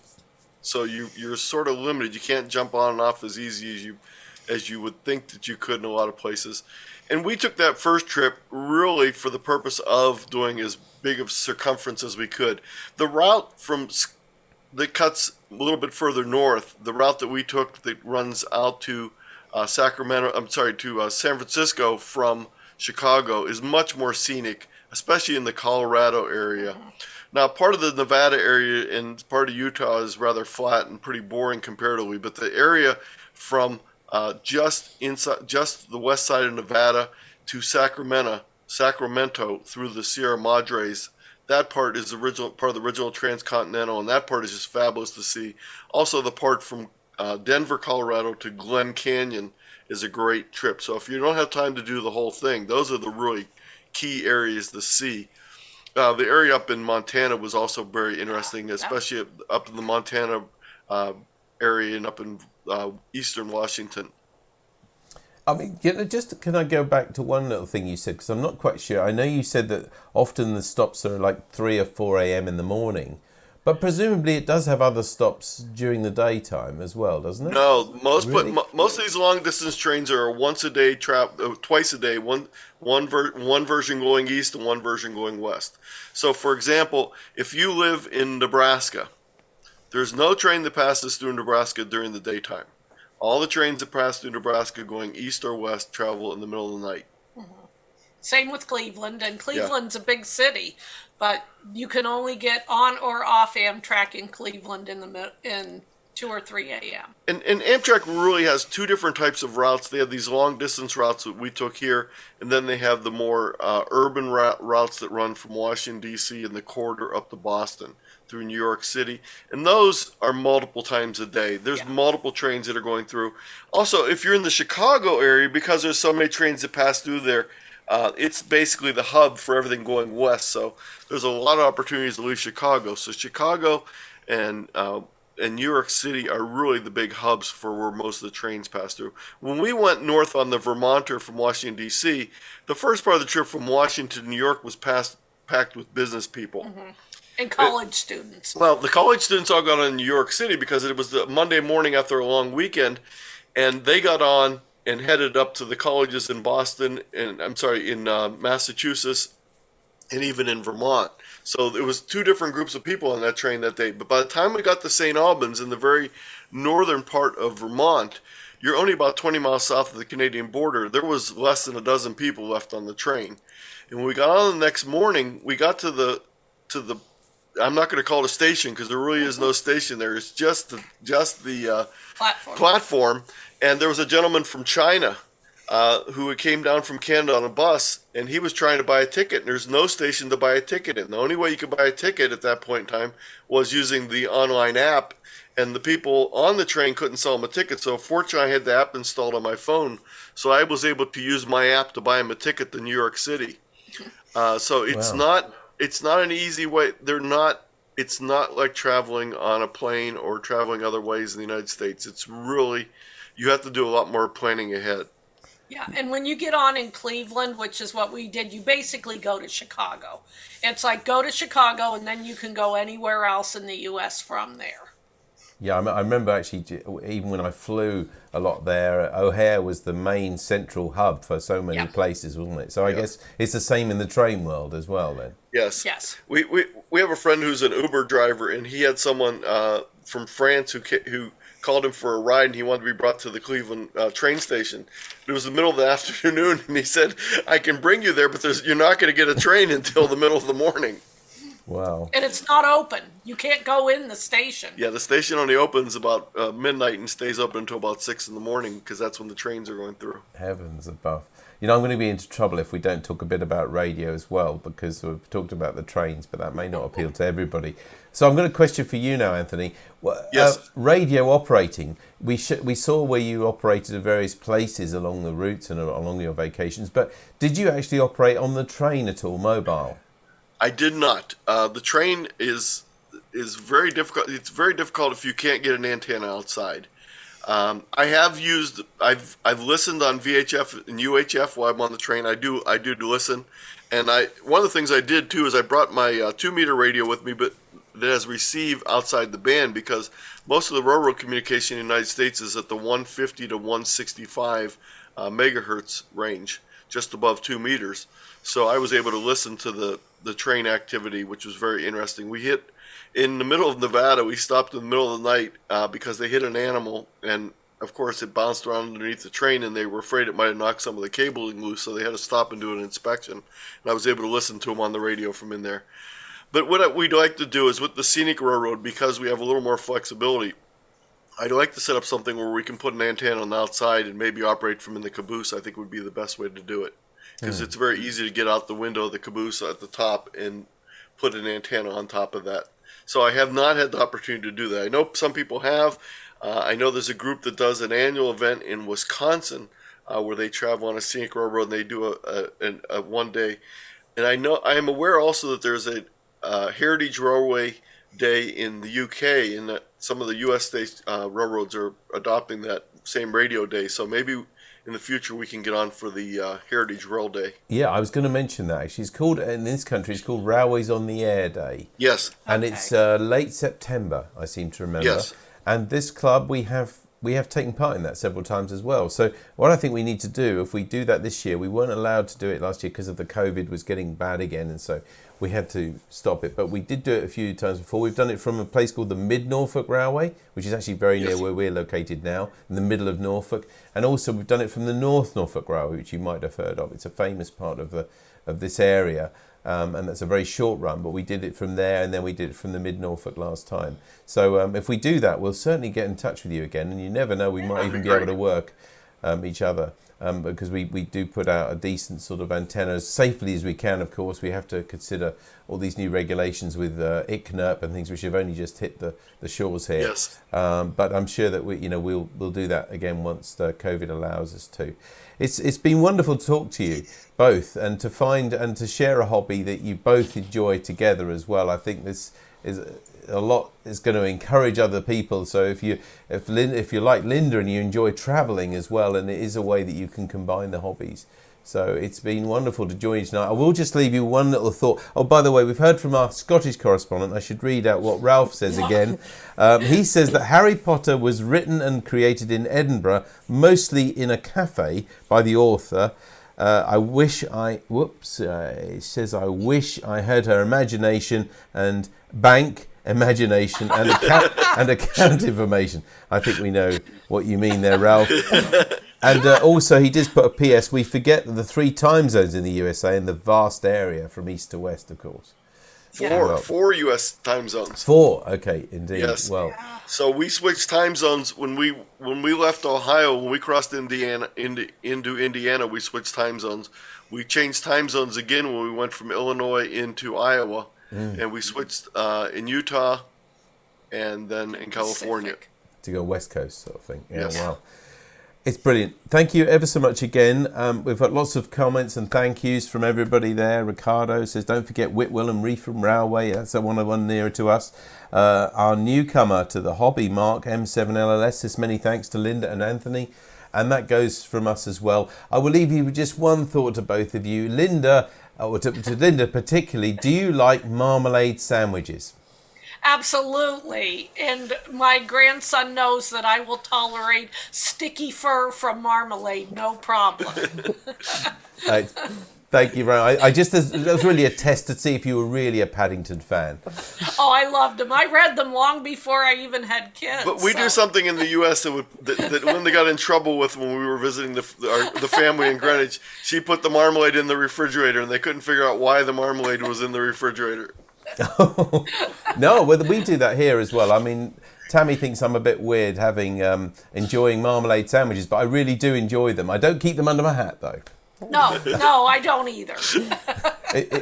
so you're sort of limited. You can't jump on and off as easy as you would think that you could in a lot of places. And we took that first trip really for the purpose of doing as big of circumference as we could. The route that cuts a little bit further north, the route that we took that runs out to San Francisco from Chicago is much more scenic, especially in the Colorado area. Now, part of the Nevada area and part of Utah is rather flat and pretty boring comparatively, but the area from just the west side of Nevada to Sacramento through the Sierra Madres, that part is part of the original transcontinental, and that part is just fabulous to see. Also, the part from Denver, Colorado to Glen Canyon is a great trip. So if you don't have time to do the whole thing, those are the really key areas to see. The area up in Montana was also very interesting, especially up in the Montana area and up in eastern Washington. I mean, can I go back to one little thing you said, because I'm not quite sure. I know you said that often the stops are like 3 or 4 a.m. in the morning, but presumably it does have other stops during the daytime as well, doesn't it? No, most Really? of these long distance trains are once a day, twice a day. One version going east and one version going west. So, for example, if you live in Nebraska, there's no train that passes through Nebraska during the daytime. All the trains that pass through Nebraska going east or west travel in the middle of the night. Same with Cleveland, and Cleveland's a big city, but you can only get on or off Amtrak in Cleveland in 2 or 3 a.m. And Amtrak really has two different types of routes. They have these long distance routes that we took here, and then they have the more urban routes that run from Washington, D.C. and the corridor up to Boston through New York City. And those are multiple times a day. There's multiple trains that are going through. Also, if you're in the Chicago area, because there's so many trains that pass through there, it's basically the hub for everything going west. So there's a lot of opportunities to leave Chicago. So Chicago and New York City are really the big hubs for where most of the trains pass through. When we went north on the Vermonter from Washington, D.C., the first part of the trip from Washington to New York was packed with business people. And college students. Well, the college students all got on in New York City because it was the Monday morning after a long weekend, and they got on and headed up to the colleges in Boston, and in Massachusetts, and even in Vermont. So there was two different groups of people on that train that day. But by the time we got to St. Albans in the very northern part of Vermont, you're only about 20 miles south of the Canadian border. There was less than a dozen people left on the train. And when we got on the next morning, we got to the I'm not going to call it a station because there really is no station there. It's just the platform. And there was a gentleman from China who came down from Canada on a bus, and he was trying to buy a ticket. And there's no station to buy a ticket in. The only way you could buy a ticket at that point in time was using the online app, and the people on the train couldn't sell him a ticket. So fortunately, I had the app installed on my phone, so I was able to use my app to buy him a ticket to New York City. So it's not an easy way. It's not like traveling on a plane or traveling other ways in the United States. It's really, you have to do a lot more planning ahead. Yeah, and when you get on in Cleveland, which is what we did, you basically go to Chicago. It's like go to Chicago and then you can go anywhere else in the U.S. from there. Yeah, I remember actually, even when I flew a lot there, O'Hare was the main central hub for so many places, wasn't it? So I guess it's the same in the train world as well then. Yes. Yes. We have a friend who's an Uber driver, and he had someone from France who called him for a ride, and he wanted to be brought to the Cleveland train station. It was the middle of the afternoon, and he said, I can bring you there, but you're not going to get a train until the middle of the morning. Wow. And it's not open. You can't go in the station. Yeah, the station only opens about midnight and stays open until about 6 in the morning because that's when the trains are going through. Heavens above. You know, I'm going to be into trouble if we don't talk a bit about radio as well, because we've talked about the trains, but that may not appeal to everybody. So I'm going to question for you now, Anthony. Yes. Radio operating. We saw where you operated at various places along the routes and along your vacations, but did you actually operate on the train at all, mobile? I did not. The train is very difficult. It's very difficult if you can't get an antenna outside. I've listened on VHF and UHF while I'm on the train. I do listen, and one of the things I did too is I brought my 2-meter radio with me, but that has receive outside the band, because most of the railroad communication in the United States is at the 150 to 165 megahertz range, just above 2 meters. So I was able to listen to the train activity, which was very interesting. We hit in the middle of Nevada. We stopped in the middle of the night because they hit an animal, and of course it bounced around underneath the train, and they were afraid it might have knocked some of the cabling loose, so they had to stop and do an inspection. And I was able to listen to them on the radio from in there. But what we'd like to do is with the Scenic Railroad, because we have a little more flexibility, I'd like to set up something where we can put an antenna on the outside and maybe operate from in the caboose. I think would be the best way to do it, because it's very easy to get out the window of the caboose at the top and put an antenna on top of that. So I have not had the opportunity to do that. I know some people have. I know there's a group that does an annual event in Wisconsin where they travel on a Scenic Railroad and they do a one day. And I am aware also that there's a Heritage Railway Day in the UK, and that some of the US state railroads are adopting that same radio day. So maybe in the future we can get on for the Heritage Rail Day. Yeah, I was going to mention that. Actually, it's called, in this country, it's called Railways on the Air Day. Yes. And it's late September, I seem to remember. Yes. And this club, we have taken part in that several times as well. So what I think we need to do, if we do that this year, we weren't allowed to do it last year because of the COVID was getting bad again, and so we had to stop it. But we did do it a few times before. We've done it from a place called the Mid-Norfolk Railway, which is actually very near where we're located now, in the middle of Norfolk. And also we've done it from the North Norfolk Railway, which you might have heard of. It's a famous part of this area. And that's a very short run, but we did it from there, and then we did it from the Mid-Norfolk last time. So if we do that, we'll certainly get in touch with you again, and you never know, we might even be able to work each other, because we do put out a decent sort of antenna as safely as we can. Of course, we have to consider all these new regulations with ICNIRP and things which have only just hit the shores here. Yes. But I'm sure that we'll do that again once the COVID allows us to. It's been wonderful to talk to you both, and to find and to share a hobby that you both enjoy together as well. I think this is a lot is going to encourage other people. So if you're like Linda and you enjoy travelling as well, and it is a way that you can combine the hobbies. So it's been wonderful to join you tonight. I will just leave you one little thought. Oh, by the way, we've heard from our Scottish correspondent. I should read out what Ralph says again. He says that Harry Potter was written and created in Edinburgh, mostly in a cafe by the author. It says, I wish I had her imagination and bank imagination and account information. I think we know what you mean there, Ralph. And also, he does put a PS. We forget the 3 time zones in the USA and the vast area from east to west, of course. 4 U.S. time zones. 4, okay, indeed. Yes. Well, so we switched time zones when we left Ohio. When we crossed Indiana into Indiana, we switched time zones. We changed time zones again when we went from Illinois into Iowa, and we switched in Utah, and then in California. To go West Coast sort of thing. Yeah, yes. Wow. It's brilliant. Thank you ever so much again. We've got lots of comments and thank yous from everybody there. Ricardo says, don't forget Whitwell and Reefham Railway. That's the one nearer to us. Our newcomer to the hobby, Mark M7LLS, says many thanks to Linda and Anthony. And that goes from us as well. I will leave you with just one thought to both of you. Linda, or to Linda particularly, do you like marmalade sandwiches? Absolutely. And my grandson knows that I will tolerate sticky fur from marmalade, no problem. Thank you very much. That was really a test to see if you were really a Paddington fan. Oh, I loved them. I read them long before I even had kids. But we do something in the U.S. that Linda got in trouble with when we were visiting the family in Greenwich. She put the marmalade in the refrigerator, and they couldn't figure out why the marmalade was in the refrigerator. No, well, we do that here as well. I mean, Tammy thinks I'm a bit weird enjoying marmalade sandwiches, but I really do enjoy them. I don't keep them under my hat, though. No, I don't either.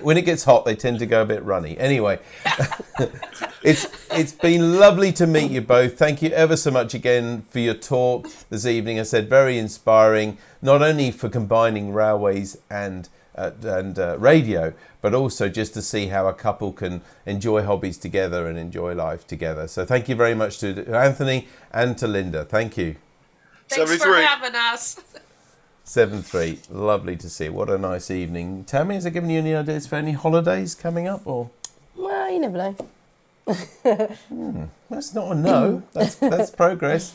When it gets hot, they tend to go a bit runny. Anyway, it's been lovely to meet you both. Thank you ever so much again for your talk this evening. I said very inspiring, not only for combining railways and radio, but also just to see how a couple can enjoy hobbies together and enjoy life together. So thank you very much to Anthony and to Linda. Thank you. Thanks 73. for having us. 7-3. Lovely to see. What a nice evening. Tammy, has it given you any ideas for any holidays coming up? Or Well, you never know. that's not a no. That's progress.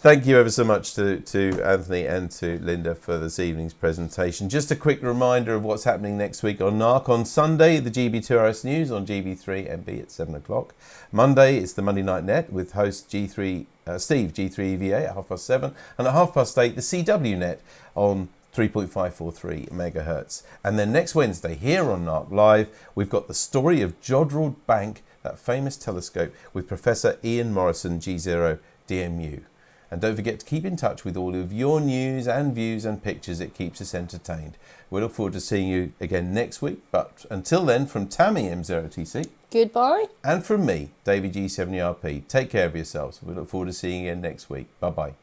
Thank you ever so much to Anthony and to Linda for this evening's presentation. Just a quick reminder of what's happening next week on Narc. On Sunday, the GB2RS News on GB3MB at 7 o'clock. Monday, it's the Monday Night Net with host Steve G3EVA at 7:30. And at 8:30, the CW Net on 3.543 megahertz. And then next Wednesday, here on Narc Live, we've got the story of Jodrell Bank, that famous telescope, with Professor Ian Morrison, G0DMU. And don't forget to keep in touch with all of your news and views and pictures. It keeps us entertained. We look forward to seeing you again next week. But until then, from Tammy M0TC. Goodbye. And from me, David G7ERP. Take care of yourselves. We look forward to seeing you again next week. Bye-bye.